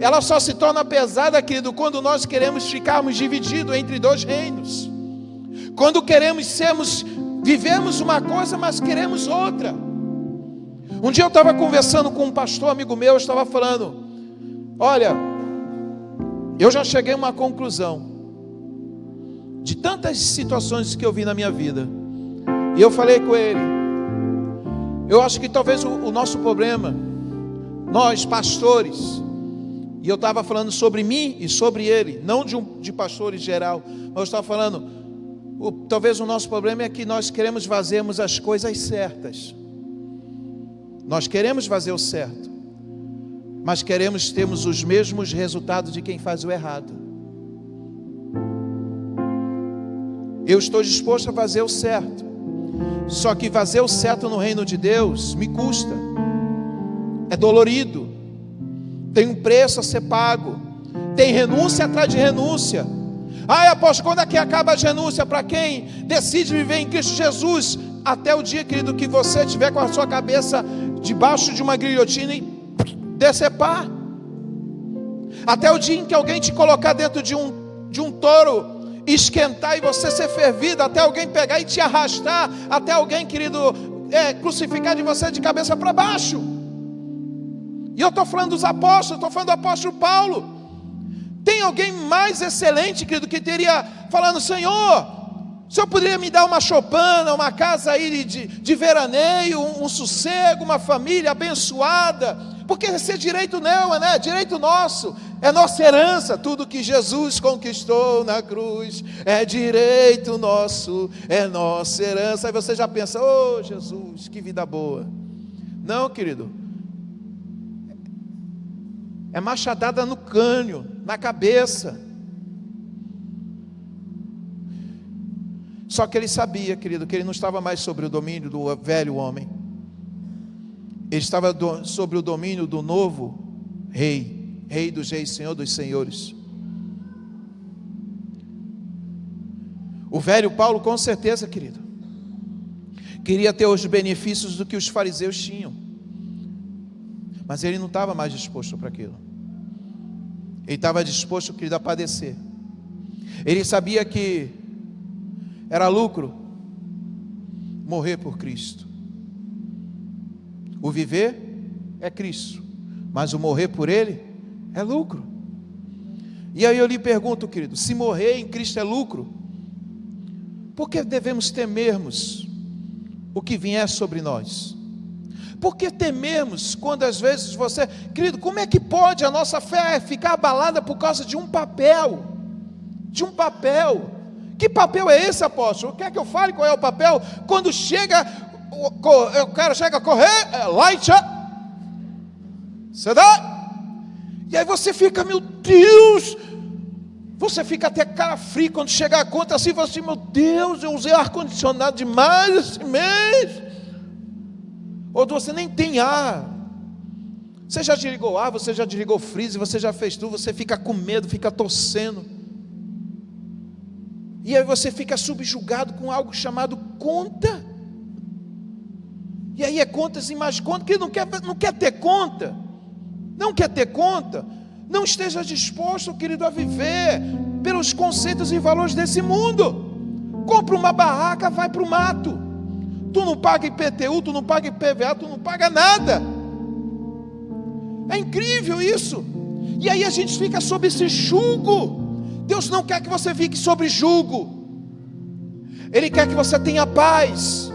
[SPEAKER 1] ela só se torna pesada, querido, quando nós queremos ficarmos divididos entre dois reinos, quando queremos vivemos uma coisa, mas queremos outra. Um dia eu estava conversando com um pastor amigo meu, eu estava falando, olha, eu já cheguei a uma conclusão de tantas situações que eu vi na minha vida, e eu falei com ele, eu acho que talvez o nosso problema, nós pastores, e eu estava falando sobre mim e sobre ele, não de pastores geral, mas eu estava falando, talvez o nosso problema é que nós queremos fazermos as coisas certas, nós queremos fazer o certo, mas queremos termos os mesmos resultados de quem faz o errado. Eu estou disposto a fazer o certo, só que fazer o certo no reino de Deus me custa, é dolorido, tem um preço a ser pago, tem renúncia atrás de renúncia. Ai, apóstolo, quando é que acaba a renúncia? Para quem decide viver em Cristo Jesus, até o dia, querido, que você estiver com a sua cabeça debaixo de uma guilhotina e decepar, até o dia em que alguém te colocar dentro de um touro, esquentar e você ser fervido, até alguém pegar e te arrastar, até alguém, querido, crucificar de você de cabeça para baixo. E eu estou falando dos apóstolos, estou falando do apóstolo Paulo. Tem alguém mais excelente, querido, que teria falando, Senhor, o Senhor poderia me dar uma choupana, uma casa aí de veraneio, um sossego, uma família abençoada, porque esse é direito não, né? Direito nosso, é nossa herança, tudo que Jesus conquistou na cruz, é direito nosso, é nossa herança. Aí você já pensa, oh Jesus, que vida boa. Não, querido, é machadada no crânio, na cabeça. Só que ele sabia, querido, que ele não estava mais sobre o domínio do velho homem, ele estava sobre o domínio do novo rei, Rei dos reis, Senhor dos senhores. O velho Paulo, com certeza, querido, queria ter os benefícios do que os fariseus tinham, mas ele não estava mais disposto para aquilo. Ele estava disposto, querido, a padecer. Ele sabia que era lucro morrer por Cristo. O viver é Cristo, mas o morrer por Ele é lucro. E aí eu lhe pergunto, querido, se morrer em Cristo é lucro, por que devemos temermos o que vier sobre nós? Por que temermos quando às vezes você... Querido, como é que pode a nossa fé ficar abalada por causa de um papel? De um papel. Que papel é esse, apóstolo? Quer que eu fale qual é o papel? Quando chega, o cara chega a correr, light up. Você dá? E aí você fica, meu Deus... Você fica até cara fria quando chega a conta assim, você assim, meu Deus, eu usei ar-condicionado demais esse mês. Ou você nem tem ar. Você já desligou ar, você já desligou o freezer, você já fez tudo, você fica com medo, fica torcendo. E aí você fica subjugado com algo chamado conta. E aí é contas e mais contas, que não quer ter conta. Não quer ter conta. Não esteja disposto, querido, a viver pelos conceitos e valores desse mundo. Compra uma barraca, vai para o mato. Tu não paga IPTU, tu não paga IPVA, tu não paga nada. É incrível isso. E aí a gente fica sob esse jugo. Deus não quer que você fique sob jugo. Ele quer que você tenha paz.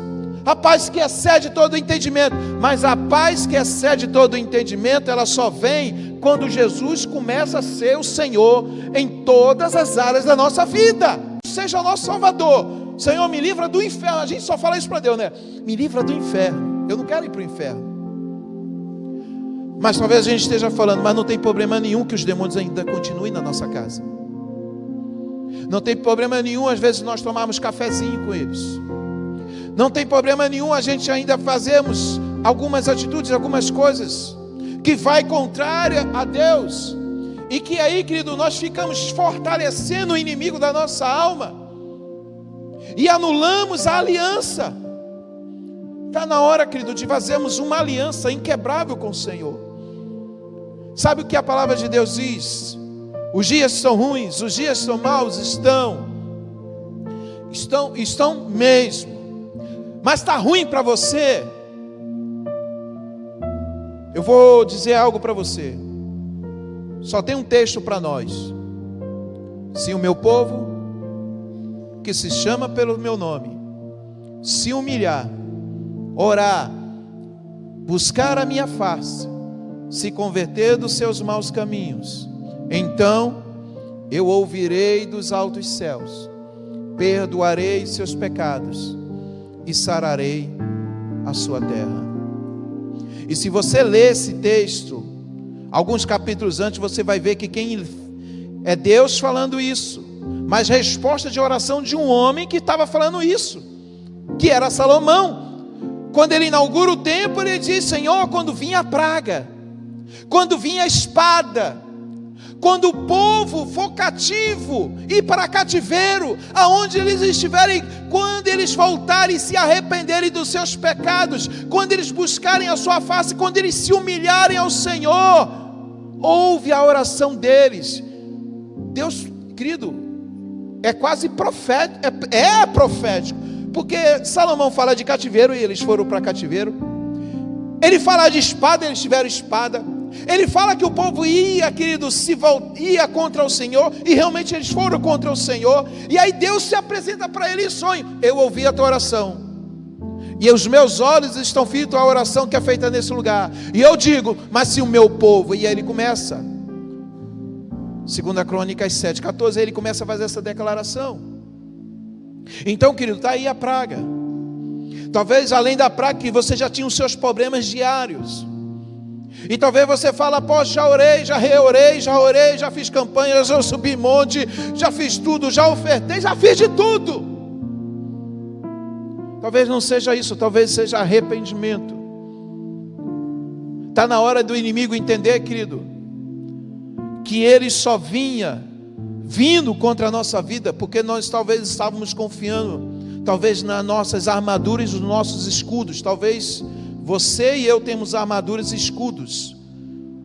[SPEAKER 1] A paz que excede todo o entendimento. Mas a paz que excede todo o entendimento, ela só vem quando Jesus começa a ser o Senhor em todas as áreas da nossa vida. Seja o nosso Salvador. Senhor, me livra do inferno. A gente só fala isso para Deus, né? Me livra do inferno. Eu não quero ir para o inferno. Mas talvez a gente esteja falando, mas não tem problema nenhum que os demônios ainda continuem na nossa casa. Não tem problema nenhum, às vezes nós tomarmos cafezinho com eles. Não tem problema nenhum a gente ainda fazermos algumas atitudes, algumas coisas que vai contrária a Deus. E que aí, querido, nós ficamos fortalecendo o inimigo da nossa alma. E anulamos a aliança. Está na hora, querido, de fazermos uma aliança inquebrável com o Senhor. Sabe o que a palavra de Deus diz? Os dias são ruins, os dias são maus, estão mesmo. Mas está ruim para você. Eu vou dizer algo para você. Só tem um texto para nós. Se o meu povo, que se chama pelo meu nome, se humilhar, orar, buscar a minha face, se converter dos seus maus caminhos, então eu ouvirei dos altos céus, perdoarei seus pecados e sararei a sua terra. E se você ler esse texto, alguns capítulos antes, você vai ver que quem é Deus falando isso, mas resposta de oração de um homem que estava falando isso, que era Salomão. Quando ele inaugura o templo, ele diz: Senhor, quando vinha a praga, quando vinha a espada, quando o povo for cativo, ir para cativeiro, aonde eles estiverem, quando eles voltarem e se arrependerem dos seus pecados, quando eles buscarem a sua face, quando eles se humilharem ao Senhor, ouve a oração deles. Deus, querido, é quase profético, é profético, porque Salomão fala de cativeiro e eles foram para cativeiro. Ele fala de espada, eles tiveram espada. Ele fala que o povo ia, querido, ia contra o Senhor, e realmente eles foram contra o Senhor. E aí Deus se apresenta para ele em sonho: eu ouvi a tua oração, e os meus olhos estão fitos à oração que é feita nesse lugar. E eu digo, mas se o meu povo... E aí ele começa, 2 Crônicas 7:14, ele começa a fazer essa declaração. Então, querido, está aí a praga. Talvez além da praga, que você já tinha os seus problemas diários. E talvez você fala: poxa, já orei, já reorei, já fiz campanha, já subi monte, já fiz tudo, já ofertei, já fiz de tudo. Talvez não seja isso, talvez seja arrependimento. Está na hora do inimigo entender, querido, que ele só vinha vindo contra a nossa vida, porque nós talvez estávamos confiando, talvez nas nossas armaduras, nos nossos escudos. Talvez você e eu temos armaduras e escudos.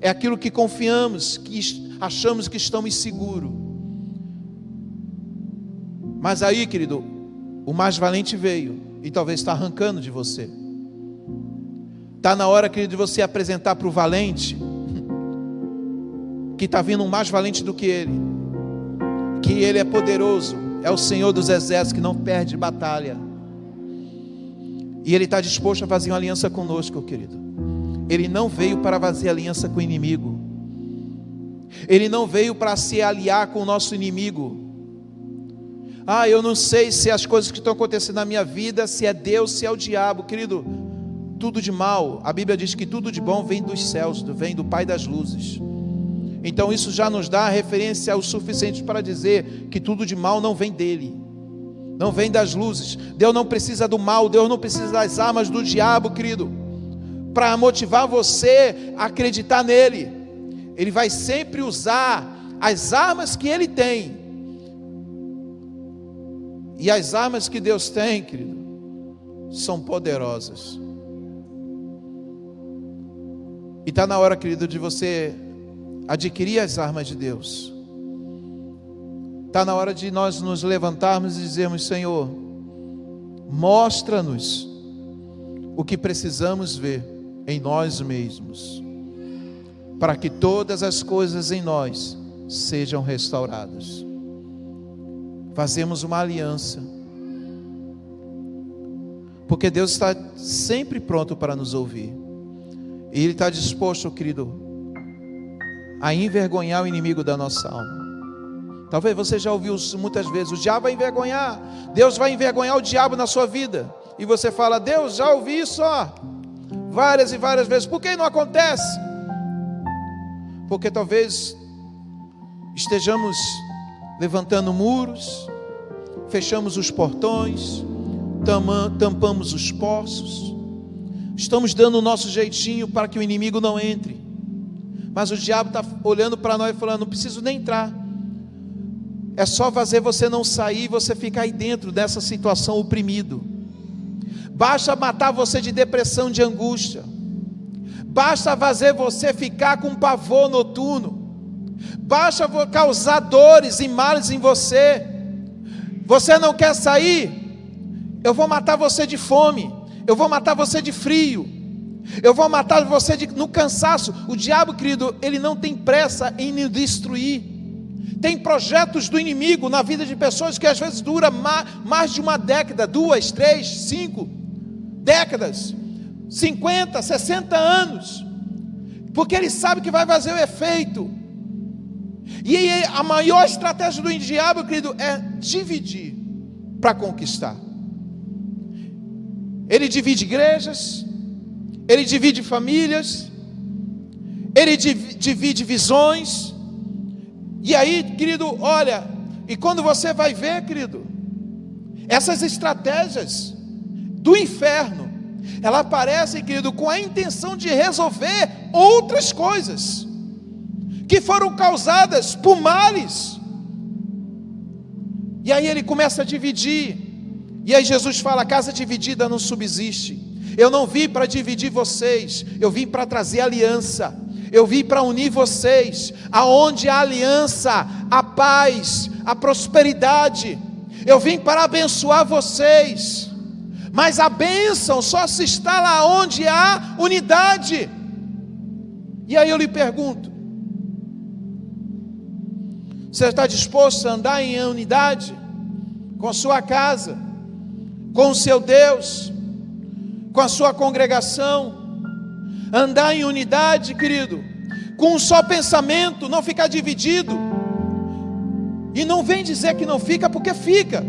[SPEAKER 1] É aquilo que confiamos, que achamos que estamos seguros. Mas aí, querido, o mais valente veio e talvez está arrancando de você. Está na hora, querido, de você apresentar para o valente que está vindo um mais valente do que ele, que ele é poderoso, é o Senhor dos exércitos, que não perde batalha, e ele está disposto a fazer uma aliança conosco, querido. Ele não veio para fazer aliança com o inimigo, ele não veio para se aliar com o nosso inimigo. Eu não sei se as coisas que estão acontecendo na minha vida, se é Deus, se é o diabo. Querido, tudo de mal, a Bíblia diz que tudo de bom vem dos céus, vem do Pai das luzes. Então isso já nos dá a referência o suficiente para dizer que tudo de mal não vem dele, não vem das luzes. Deus não precisa do mal, Deus não precisa das armas do diabo, querido, para motivar você a acreditar nele. Ele vai sempre usar as armas que ele tem. E as armas que Deus tem, querido, são poderosas. E está na hora, querido, de você adquirir as armas de Deus. Está na hora de nós nos levantarmos e dizermos: Senhor, mostra-nos o que precisamos ver em nós mesmos, para que todas as coisas em nós sejam restauradas. Fazemos uma aliança, porque Deus está sempre pronto para nos ouvir, e Ele está disposto, querido, a envergonhar o inimigo da nossa alma. Talvez você já ouviu muitas vezes: o diabo vai envergonhar, Deus vai envergonhar o diabo na sua vida. E você fala: Deus, já ouvi isso várias e várias vezes, por que não acontece? Porque talvez estejamos levantando muros, fechamos os portões, tampamos os poços, estamos dando o nosso jeitinho para que o inimigo não entre. Mas o diabo está olhando para nós e falando: não preciso nem entrar, é só fazer você não sair e você ficar aí dentro dessa situação oprimido. Basta matar você de depressão, de angústia. Basta fazer você ficar com pavor noturno. Basta causar dores e males em você. Você não quer sair? Eu vou matar você de fome. Eu vou matar você de frio. Eu vou matar você no cansaço. O diabo, querido, ele não tem pressa em nos destruir. Tem projetos do inimigo na vida de pessoas que às vezes dura mais de uma década, 2, 3, 5 décadas, 50, 60 anos, porque ele sabe que vai fazer o efeito. E a maior estratégia do diabo, querido, é dividir para conquistar. Ele divide igrejas, ele divide famílias, ele divide visões. E aí, querido, olha, e quando você vai ver, querido, essas estratégias do inferno, ela aparece, querido, com a intenção de resolver outras coisas que foram causadas por males. E aí ele começa a dividir. E aí Jesus fala: casa dividida não subsiste. Eu não vim para dividir vocês, eu vim para trazer aliança. Eu vim para unir vocês. Aonde há aliança, a paz, a prosperidade. Eu vim para abençoar vocês. Mas a bênção só se está lá onde há unidade. E aí eu lhe pergunto: você está disposto a andar em unidade com a sua casa, com o seu Deus, com a sua congregação? Andar em unidade, querido, com um só pensamento, não ficar dividido. E não vem dizer que não fica, porque fica.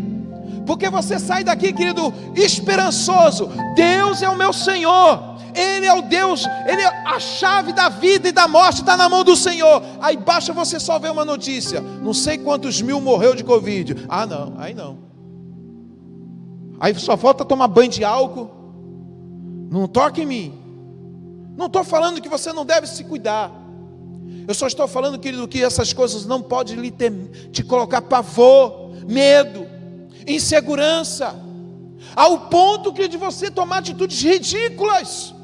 [SPEAKER 1] Porque você sai daqui, querido, esperançoso. Deus é o meu Senhor, Ele é o Deus, Ele é a chave da vida e da morte, está na mão do Senhor. Aí basta você só ver uma notícia: não sei quantos mil morreu de Covid. Não, aí não. Aí só falta tomar banho de álcool. Não toque em mim. Não estou falando que você não deve se cuidar. Eu só estou falando, querido, que essas coisas não podem te colocar pavor, medo, insegurança, ao ponto que de você tomar atitudes ridículas.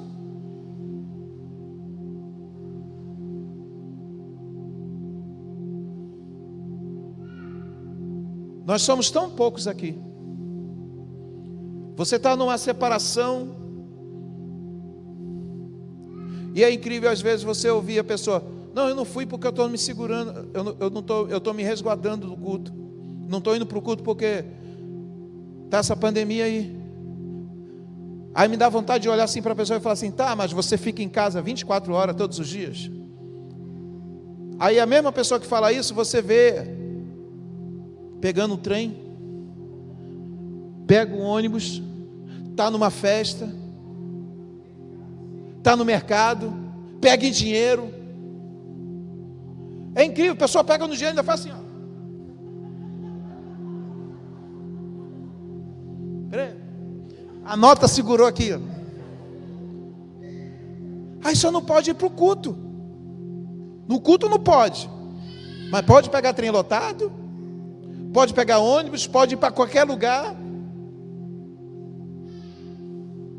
[SPEAKER 1] Nós somos tão poucos aqui. Você está numa separação, e é incrível às vezes você ouvir a pessoa: não, eu não fui porque eu estou me segurando, eu estou me resguardando do culto, não estou indo para o culto porque está essa pandemia aí. Aí me dá vontade de olhar assim para a pessoa e falar assim: tá, mas você fica em casa 24 horas todos os dias? Aí a mesma pessoa que fala isso, você vê pegando o trem, pega o ônibus, está numa festa, está no mercado, pega em dinheiro. É incrível, a pessoa pega no dinheiro e ainda faz assim, ó. A nota segurou aqui, ó. Aí só não pode ir para o culto. No culto não pode, mas pode pegar trem lotado, pode pegar ônibus, pode ir para qualquer lugar,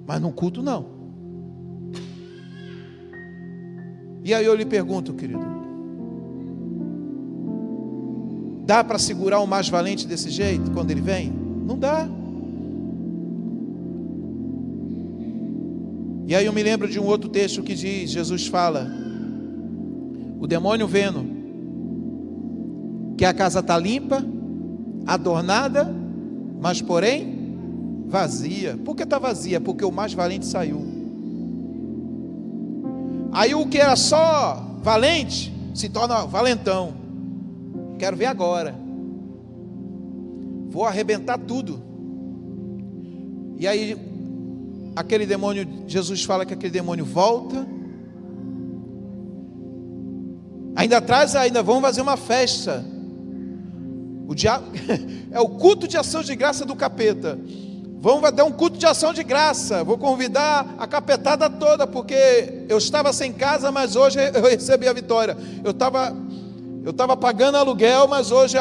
[SPEAKER 1] mas no culto não. E aí eu lhe pergunto, querido, dá para segurar o mais valente desse jeito quando ele vem? Não dá. E aí eu me lembro de um outro texto que diz, Jesus fala, o demônio vendo que a casa está limpa, adornada, mas porém vazia. Por que está vazia? Porque o mais valente saiu. Aí o que era só valente se torna valentão. Quero ver agora, vou arrebentar tudo. E aí aquele demônio, Jesus fala que aquele demônio volta, ainda vão fazer uma festa. O diabo é o culto de ação de graça do capeta. Vamos dar um culto de ação de graça. Vou convidar a capetada toda, porque eu estava sem casa, mas hoje eu recebi a vitória. Eu estava pagando aluguel, mas hoje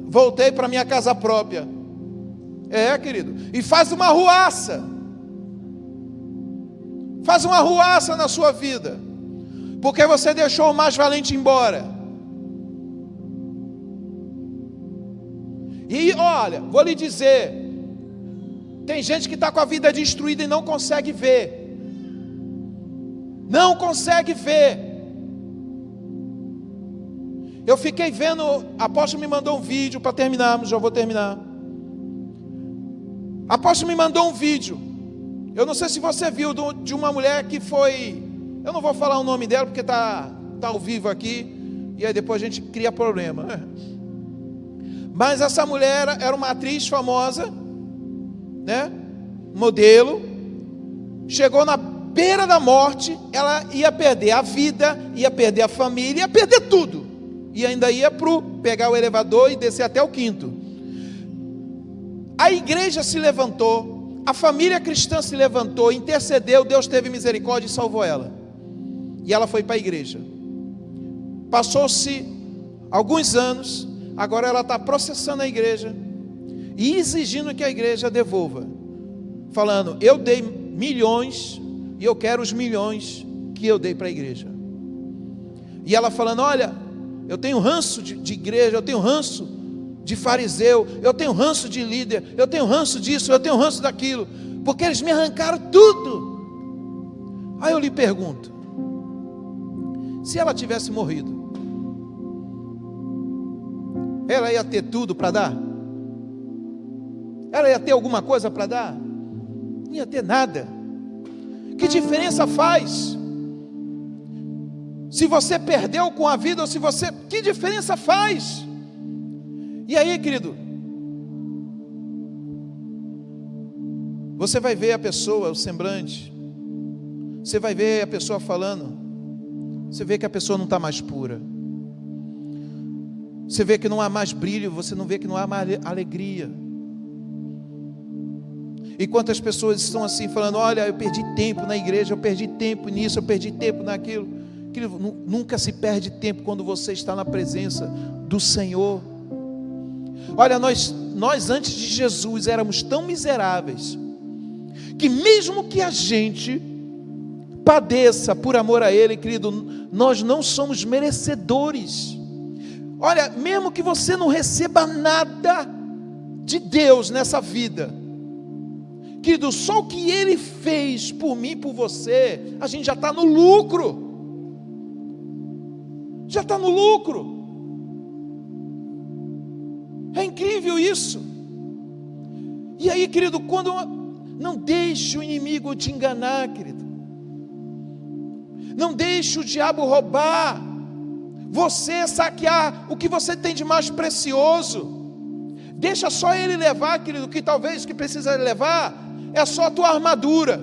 [SPEAKER 1] voltei para minha casa própria. É, querido. E faz uma ruaça. Faz uma ruaça na sua vida, porque você deixou o mais valente embora. E olha, vou lhe dizer, tem gente que está com a vida destruída e não consegue ver. Não consegue ver. Eu fiquei vendo, a apóstolo me mandou um vídeo para terminarmos, já vou terminar. A apóstolo me mandou um vídeo. Eu não sei se você viu de uma mulher que foi, eu não vou falar o nome dela porque está ao vivo aqui, e aí depois a gente cria problema. Mas essa mulher era uma atriz famosa, né? Modelo, chegou na beira da morte, ela ia perder a vida, ia perder a família, ia perder tudo, e ainda ia pegar o elevador e descer até o quinto. A igreja se levantou, a família cristã se levantou, intercedeu, Deus teve misericórdia e salvou ela. E ela foi para a igreja. Passou-se alguns anos, agora ela está processando a igreja e exigindo que a igreja devolva, falando: eu dei milhões e eu quero os milhões que eu dei para a igreja. E ela falando: olha, eu tenho ranço de igreja, eu tenho ranço de fariseu, eu tenho ranço de líder, eu tenho ranço disso, eu tenho ranço daquilo, porque eles me arrancaram tudo. Aí eu lhe pergunto, se ela tivesse morrido, ela ia ter tudo para dar? Ela ia ter alguma coisa para dar? Não ia ter nada. Que diferença faz? Se você perdeu com a vida ou se você... Que diferença faz? E aí, querido, você vai ver a pessoa, o semblante, você vai ver a pessoa falando, você vê que a pessoa não está mais pura, você vê que não há mais brilho, você não vê que não há mais alegria. E quantas pessoas estão assim falando: olha, eu perdi tempo na igreja, eu perdi tempo nisso, eu perdi tempo naquilo. Querido, nunca se perde tempo quando você está na presença do Senhor. Olha, nós antes de Jesus éramos tão miseráveis, que mesmo que a gente padeça por amor a Ele, querido, nós não somos merecedores. Olha, mesmo que você não receba nada de Deus nessa vida, querido, só o que Ele fez por mim e por você, a gente já está no lucro. Já está no lucro. É incrível isso. E aí, querido, não deixe o inimigo te enganar, querido. Não deixe o diabo roubar você, saquear o que você tem de mais precioso. Deixa só ele levar, querido, que talvez o que precisa levar é só a tua armadura.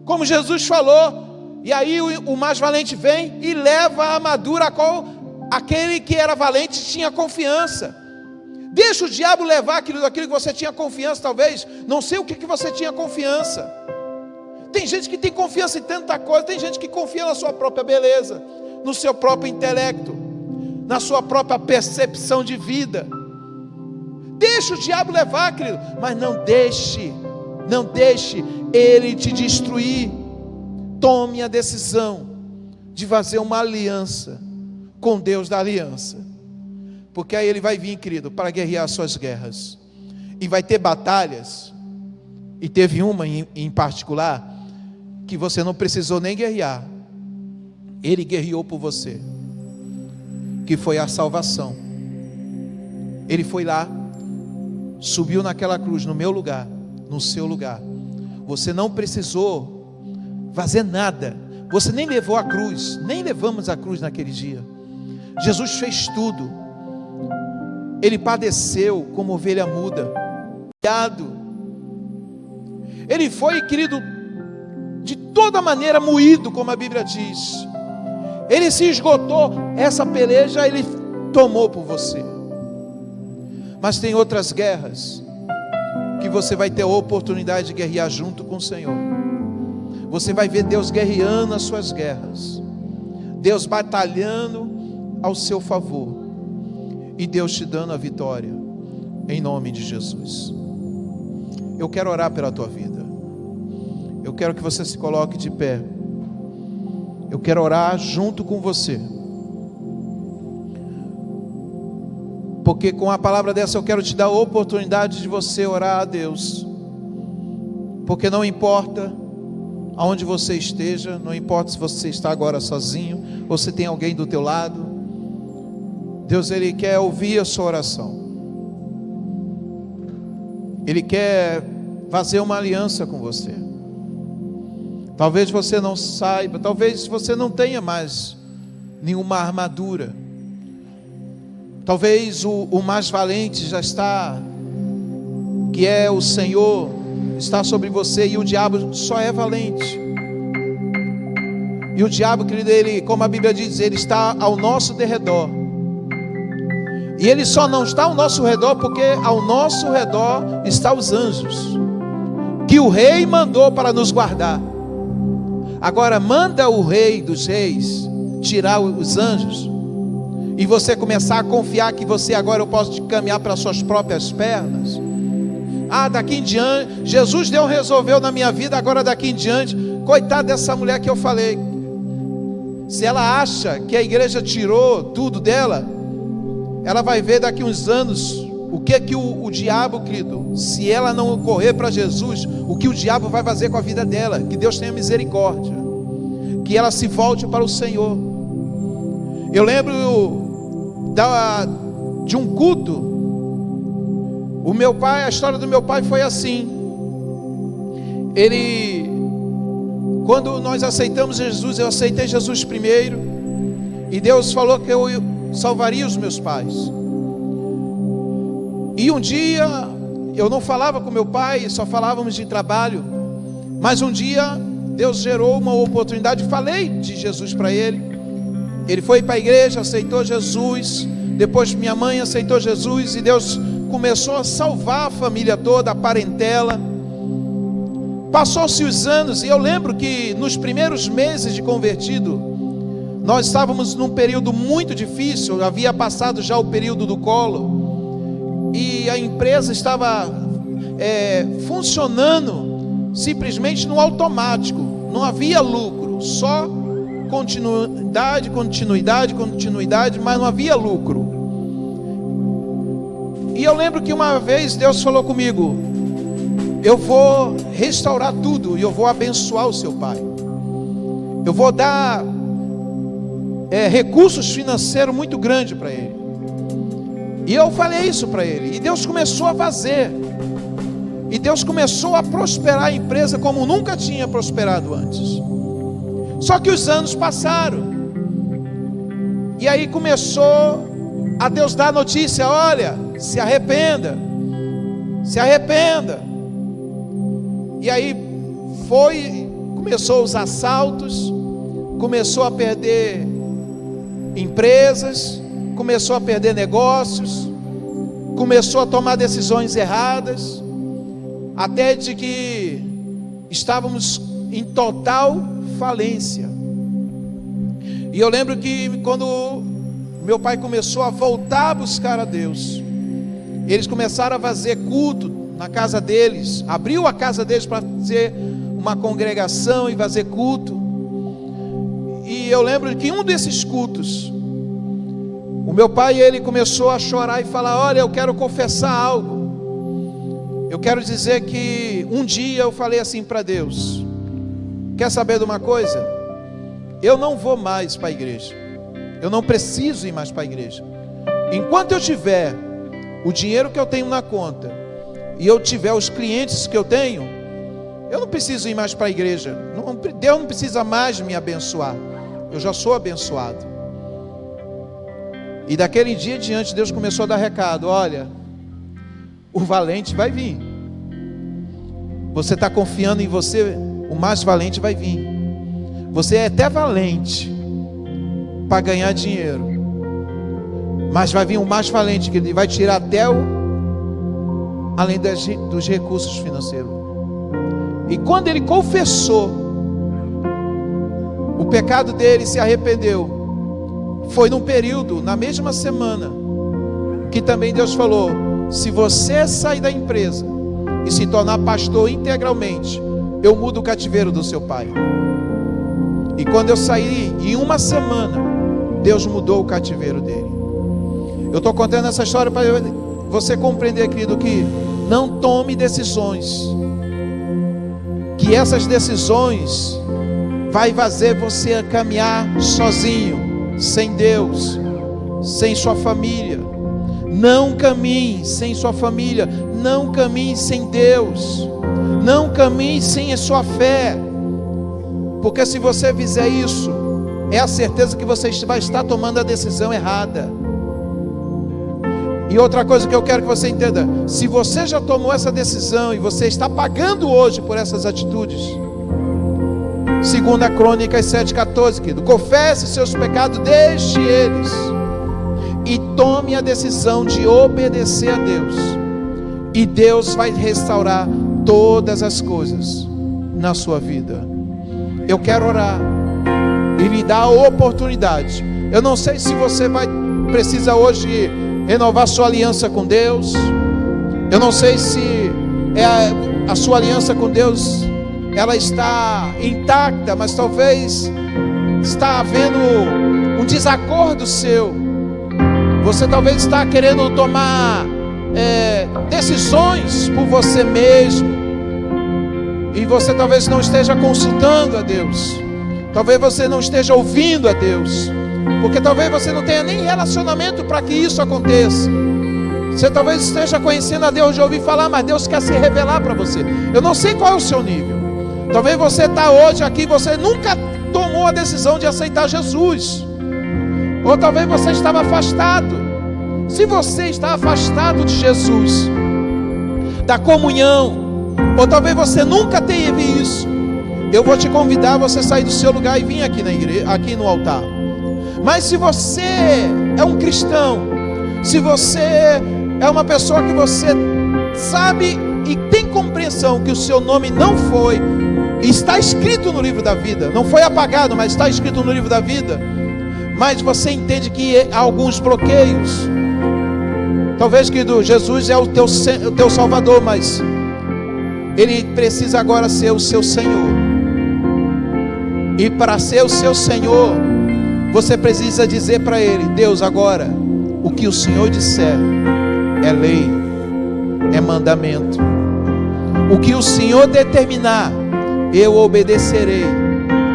[SPEAKER 1] Como Jesus falou, e aí o mais valente vem e leva a armadura a qual aquele que era valente tinha confiança. Deixa o diabo levar aquilo que você tinha confiança, talvez. Não sei o que você tinha confiança. Tem gente que tem confiança em tanta coisa. Tem gente que confia na sua própria beleza, no seu próprio intelecto, na sua própria percepção de vida. Deixa o diabo levar, querido, mas não deixe ele te destruir. Tome a decisão de fazer uma aliança com Deus da aliança, porque aí Ele vai vir, querido, para guerrear as suas guerras, e vai ter batalhas, e teve uma em particular, que você não precisou nem guerrear, Ele guerreou por você, que foi a salvação. Ele foi lá, subiu naquela cruz, no meu lugar, no seu lugar. Você não precisou fazer nada, você nem levou a cruz, nem levamos a cruz naquele dia. Jesus fez tudo. Ele padeceu como ovelha muda, ele foi, querido, de toda maneira moído, como a Bíblia diz. Ele se esgotou, essa peleja Ele tomou por você. Mas tem outras guerras que você vai ter a oportunidade de guerrear junto com o Senhor. Você vai ver Deus guerreando as suas guerras, Deus batalhando ao seu favor, e Deus te dando a vitória, em nome de Jesus. Eu quero orar pela tua vida. Eu quero que você se coloque de pé. Eu quero orar junto com você, porque com a palavra dessa eu quero te dar a oportunidade de você orar a Deus, porque não importa aonde você esteja, não importa se você está agora sozinho, ou se tem alguém do teu lado, Deus, Ele quer ouvir a sua oração. Ele quer fazer uma aliança com você. Talvez você não saiba, talvez você não tenha mais nenhuma armadura. Talvez o mais valente já está, que é o Senhor, está sobre você, e o diabo só é valente. E o diabo, querido, ele, como a Bíblia diz, ele está ao nosso derredor. E ele só não está ao nosso redor porque ao nosso redor estão os anjos, que o rei mandou para nos guardar. Agora manda o rei dos reis tirar os anjos, e você começar a confiar que você agora eu posso te caminhar pelas suas próprias pernas. Daqui em diante, Jesus resolveu na minha vida, agora daqui em diante, coitada dessa mulher que eu falei, se ela acha que a igreja tirou tudo dela, ela vai ver daqui uns anos o que o diabo, querido, se ela não correr para Jesus, o que o diabo vai fazer com a vida dela. Que Deus tenha misericórdia, que ela se volte para o Senhor. Eu lembro de um culto. O meu pai, a história do meu pai foi assim. Quando nós aceitamos Jesus, eu aceitei Jesus primeiro, e Deus falou que eu salvaria os meus pais. E um dia eu não falava com meu pai, só falávamos de trabalho, mas um dia Deus gerou uma oportunidade, falei de Jesus para ele. Ele foi para a igreja, aceitou Jesus. Depois minha mãe aceitou Jesus, e Deus começou a salvar a família toda, a parentela. Passou-se os anos, e eu lembro que nos primeiros meses de convertido, Nós estávamos num período muito difícil, havia passado já o período do Collor, e a empresa estava funcionando simplesmente no automático, não havia lucro, só continuidade, mas não havia lucro. E eu lembro que uma vez Deus falou comigo: eu vou restaurar tudo e eu vou abençoar o seu pai, eu vou dar recursos financeiros muito grandes para ele. E eu falei isso para ele, e Deus começou a fazer, e Deus começou a prosperar a empresa como nunca tinha prosperado antes. Só que os anos passaram, e aí começou a Deus dar a notícia: olha, se arrependa, se arrependa. E aí começou os assaltos, começou a perder empresas, começou a perder negócios, começou a tomar decisões erradas, até de que estávamos em total falência. E eu lembro que quando meu pai começou a voltar a buscar a Deus, eles começaram a fazer culto na casa deles, abriu a casa deles para fazer uma congregação e fazer culto. E eu lembro que em um desses cultos, o meu pai, ele começou a chorar e falar: olha, eu quero confessar algo. Eu quero dizer que um dia eu falei assim para Deus: quer saber de uma coisa? Eu não vou mais para a igreja, eu não preciso ir mais para a igreja. Enquanto eu tiver o dinheiro que eu tenho na conta, e eu tiver os clientes que eu tenho, eu não preciso ir mais para a igreja. Deus não precisa mais me abençoar, eu já sou abençoado. E daquele dia em diante, Deus começou a dar recado: olha, o valente vai vir. Você está confiando em você, o mais valente vai vir. Você é até valente para ganhar dinheiro, mas vai vir o mais valente, que ele vai tirar até além dos recursos financeiros. E quando ele confessou o pecado dele, se arrependeu, foi num período, na mesma semana, que também Deus falou: se você sair da empresa e se tornar pastor integralmente, eu mudo o cativeiro do seu pai. E quando eu saí, em uma semana, Deus mudou o cativeiro dele. Eu estou contando essa história para você compreender, querido, que não tome decisões, que essas decisões vai fazer você caminhar sozinho, sem Deus, sem sua família. Não caminhe sem sua família, não caminhe sem Deus, não caminhe sem a sua fé, porque se você fizer isso, é a certeza que você vai estar tomando a decisão errada. E outra coisa que eu quero que você entenda: se você já tomou essa decisão e você está pagando hoje por essas atitudes, 2 Crônicas 7,14, querido, confesse seus pecados, deixe eles e tome a decisão de obedecer a Deus, e Deus vai restaurar todas as coisas na sua vida. Eu quero orar e lhe dar a oportunidade. Eu não sei se você precisa hoje renovar sua aliança com Deus. Eu não sei se a sua aliança com Deus ela está intacta, mas talvez está havendo um desacordo seu. Você talvez está querendo tomar decisões por você mesmo, e você talvez não esteja consultando a Deus, talvez você não esteja ouvindo a Deus, porque talvez você não tenha nem relacionamento para que isso aconteça. Você talvez esteja conhecendo a Deus de ouvir falar, mas Deus quer se revelar para você. Eu não sei qual é o seu nível. Talvez você está hoje aqui, você nunca tomou a decisão de aceitar Jesus, ou talvez você estava afastado. Se você está afastado de Jesus, da comunhão, ou talvez você nunca teve isso, eu vou te convidar a você sair do seu lugar e vir aqui na igreja, aqui no altar. Mas se você é um cristão, se você é uma pessoa que você sabe e tem compreensão que o seu nome não foi, está escrito no livro da vida, não foi apagado, mas está escrito no livro da vida, mas você entende que há alguns bloqueios. Talvez que Jesus é o teu Salvador, mas Ele precisa agora ser o seu Senhor. E para ser o seu Senhor, você precisa dizer para Ele: Deus, agora, o que o Senhor disser é lei, é mandamento. O que o Senhor determinar, eu obedecerei,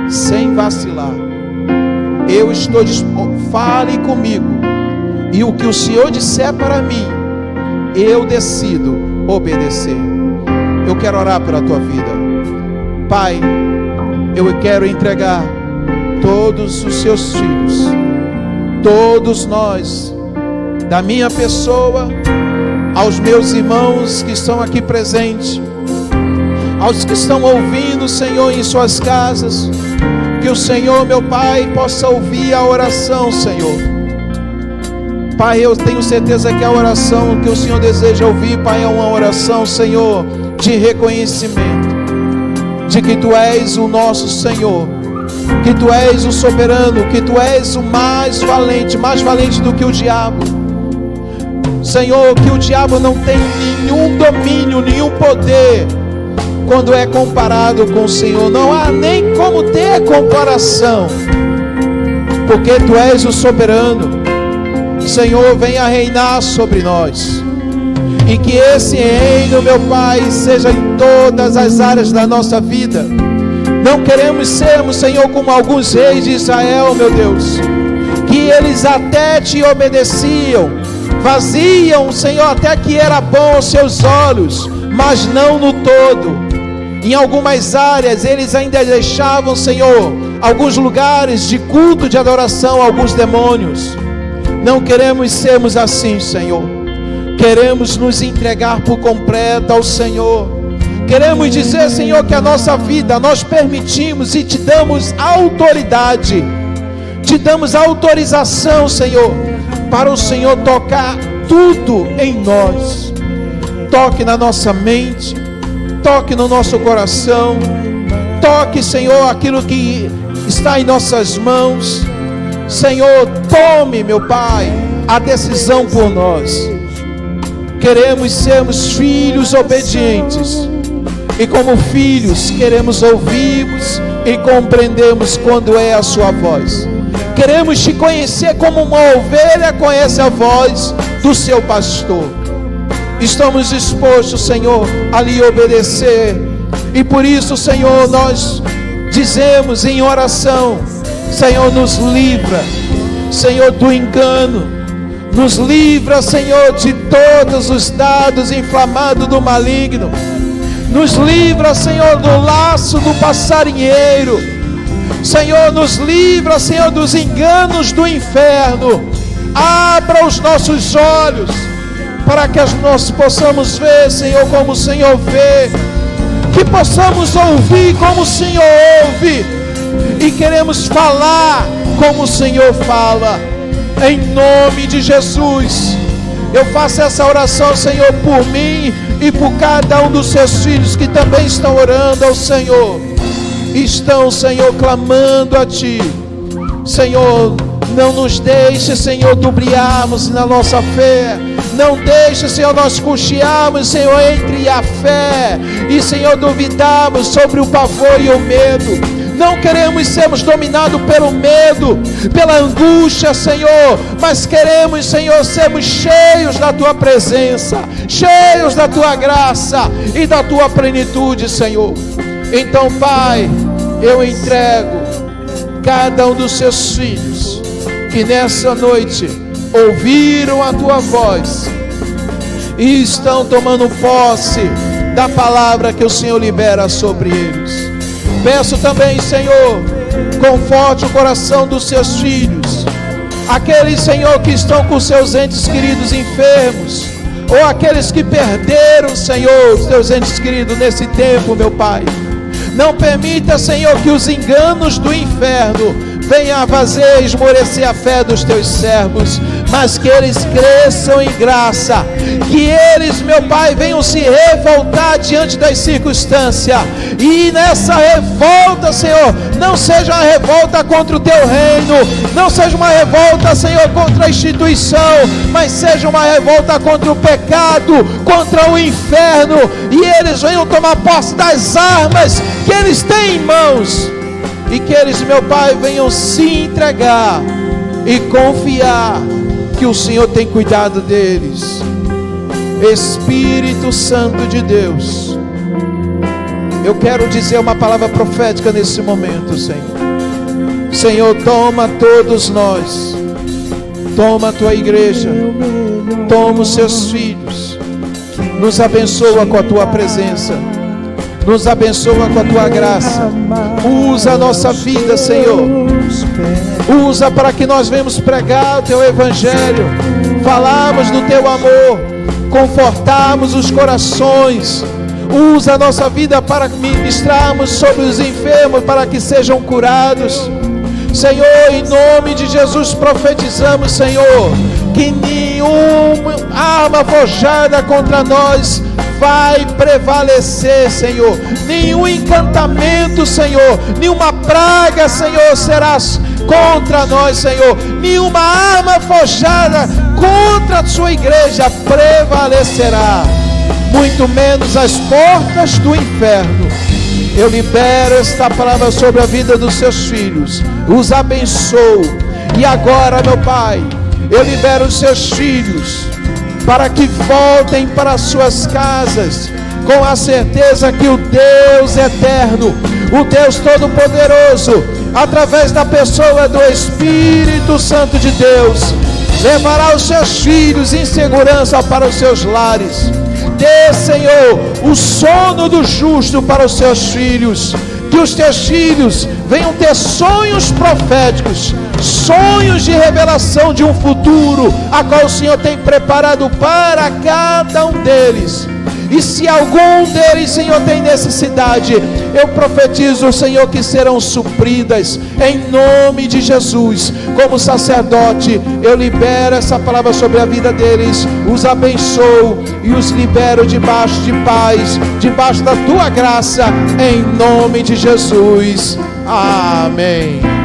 [SPEAKER 1] sem vacilar. Eu estou disposto, fale comigo, e o que o Senhor disser para mim, eu decido obedecer. Eu quero orar pela tua vida. Pai, eu quero entregar todos os seus filhos, todos nós, da minha pessoa, aos meus irmãos que estão aqui presentes, aos que estão ouvindo, Senhor, em suas casas, que o Senhor, meu Pai, possa ouvir a oração, Senhor. Pai, eu tenho certeza que a oração que o Senhor deseja ouvir, Pai, é uma oração, Senhor, de reconhecimento, de que Tu és o nosso Senhor, que Tu és o soberano, que Tu és o mais valente do que o diabo. Senhor, que o diabo não tem nenhum domínio, nenhum poder quando é comparado com o Senhor. Não há nem como ter comparação, porque Tu és o soberano. Senhor, venha reinar sobre nós, e que esse reino, meu Pai, seja em todas as áreas da nossa vida. Não queremos sermos, Senhor, como alguns reis de Israel, meu Deus, que eles até Te obedeciam, faziam, Senhor, até que era bom aos seus olhos, mas não no todo. Em algumas áreas eles ainda deixavam, Senhor, alguns lugares de culto, de adoração a alguns demônios. Não queremos sermos assim, Senhor. Queremos nos entregar por completo ao Senhor. Queremos dizer, Senhor, que a nossa vida nós permitimos e Te damos autoridade, Te damos autorização, Senhor, para o Senhor tocar tudo em nós. Toque na nossa mente, toque no nosso coração, toque, Senhor, aquilo que está em nossas mãos. Senhor, tome, meu Pai, a decisão por nós. Queremos sermos filhos obedientes, e como filhos queremos ouvirmos e compreendermos quando é a Sua voz. Queremos Te conhecer como uma ovelha conhece a voz do seu pastor. Estamos dispostos, Senhor, a lhe obedecer, e por isso, Senhor, nós dizemos em oração: Senhor, nos livra, Senhor, do engano, nos livra, Senhor, de todos os dados inflamados do maligno, nos livra, Senhor, do laço do passarinheiro, Senhor, nos livra, Senhor, dos enganos do inferno. Abra os nossos olhos, para que nós possamos ver, Senhor, como o Senhor vê, que possamos ouvir como o Senhor ouve, e queremos falar como o Senhor fala, em nome de Jesus. Eu faço essa oração, Senhor, por mim e por cada um dos Seus filhos que também estão orando ao Senhor, estão, Senhor, clamando a Ti. Senhor, não nos deixe, Senhor, dubriarmos na nossa fé. Não deixe, Senhor, nós cochearmos, Senhor, entre a fé e, Senhor, duvidarmos sobre o pavor e o medo. Não queremos sermos dominados pelo medo, pela angústia, Senhor, mas queremos, Senhor, sermos cheios da Tua presença, cheios da Tua graça e da Tua plenitude, Senhor. Então, Pai, eu entrego cada um dos Seus filhos que nessa noite ouviram a Tua voz e estão tomando posse da palavra que o Senhor libera sobre eles. Peço também, Senhor, conforte o coração dos Seus filhos, aqueles, Senhor, que estão com seus entes queridos enfermos, ou aqueles que perderam, Senhor, os Teus entes queridos nesse tempo, meu Pai. Não permita, Senhor, que os enganos do inferno venha fazer esmorecer a fé dos teus servos, mas que eles cresçam em graça, que eles, meu Pai, venham se revoltar diante das circunstâncias, e nessa revolta, Senhor, não seja uma revolta contra o teu reino, não seja uma revolta, Senhor, contra a instituição, mas seja uma revolta contra o pecado, contra o inferno, e eles venham tomar posse das armas que eles têm em mãos, e que eles, meu Pai, venham se entregar e confiar que o Senhor tem cuidado deles. Espírito Santo de Deus, eu quero dizer uma palavra profética nesse momento, Senhor. Senhor, toma todos nós, toma a tua igreja, toma os seus filhos, nos abençoa com a tua presença, nos abençoa com a tua graça, usa a nossa vida, Senhor, usa para que nós venhamos pregar o teu evangelho, falarmos do teu amor, confortarmos os corações, usa a nossa vida para ministrarmos sobre os enfermos, para que sejam curados. Senhor, em nome de Jesus profetizamos, Senhor, que nenhuma arma forjada contra nós vai prevalecer, Senhor. Nenhum encantamento, Senhor, nenhuma praga, Senhor, será contra nós, Senhor. Nenhuma arma forjada contra a sua igreja prevalecerá, muito menos as portas do inferno. Eu libero esta palavra sobre a vida dos seus filhos, os abençoo, e agora, meu Pai, eu libero os seus filhos para que voltem para as suas casas com a certeza que o Deus eterno, o Deus todo-poderoso, através da pessoa do Espírito Santo de Deus, levará os seus filhos em segurança para os seus lares. Dê, Senhor, o sono do justo para os seus filhos, que os teus filhos venham ter sonhos proféticos, sonhos de revelação de um futuro, a qual o Senhor tem preparado para cada um deles. E se algum deles, Senhor, tem necessidade, eu profetizo, Senhor, que serão supridas em nome de Jesus. Como sacerdote, eu libero essa palavra sobre a vida deles, os abençoo e os libero debaixo de paz, debaixo da tua graça, em nome de Jesus. Amém.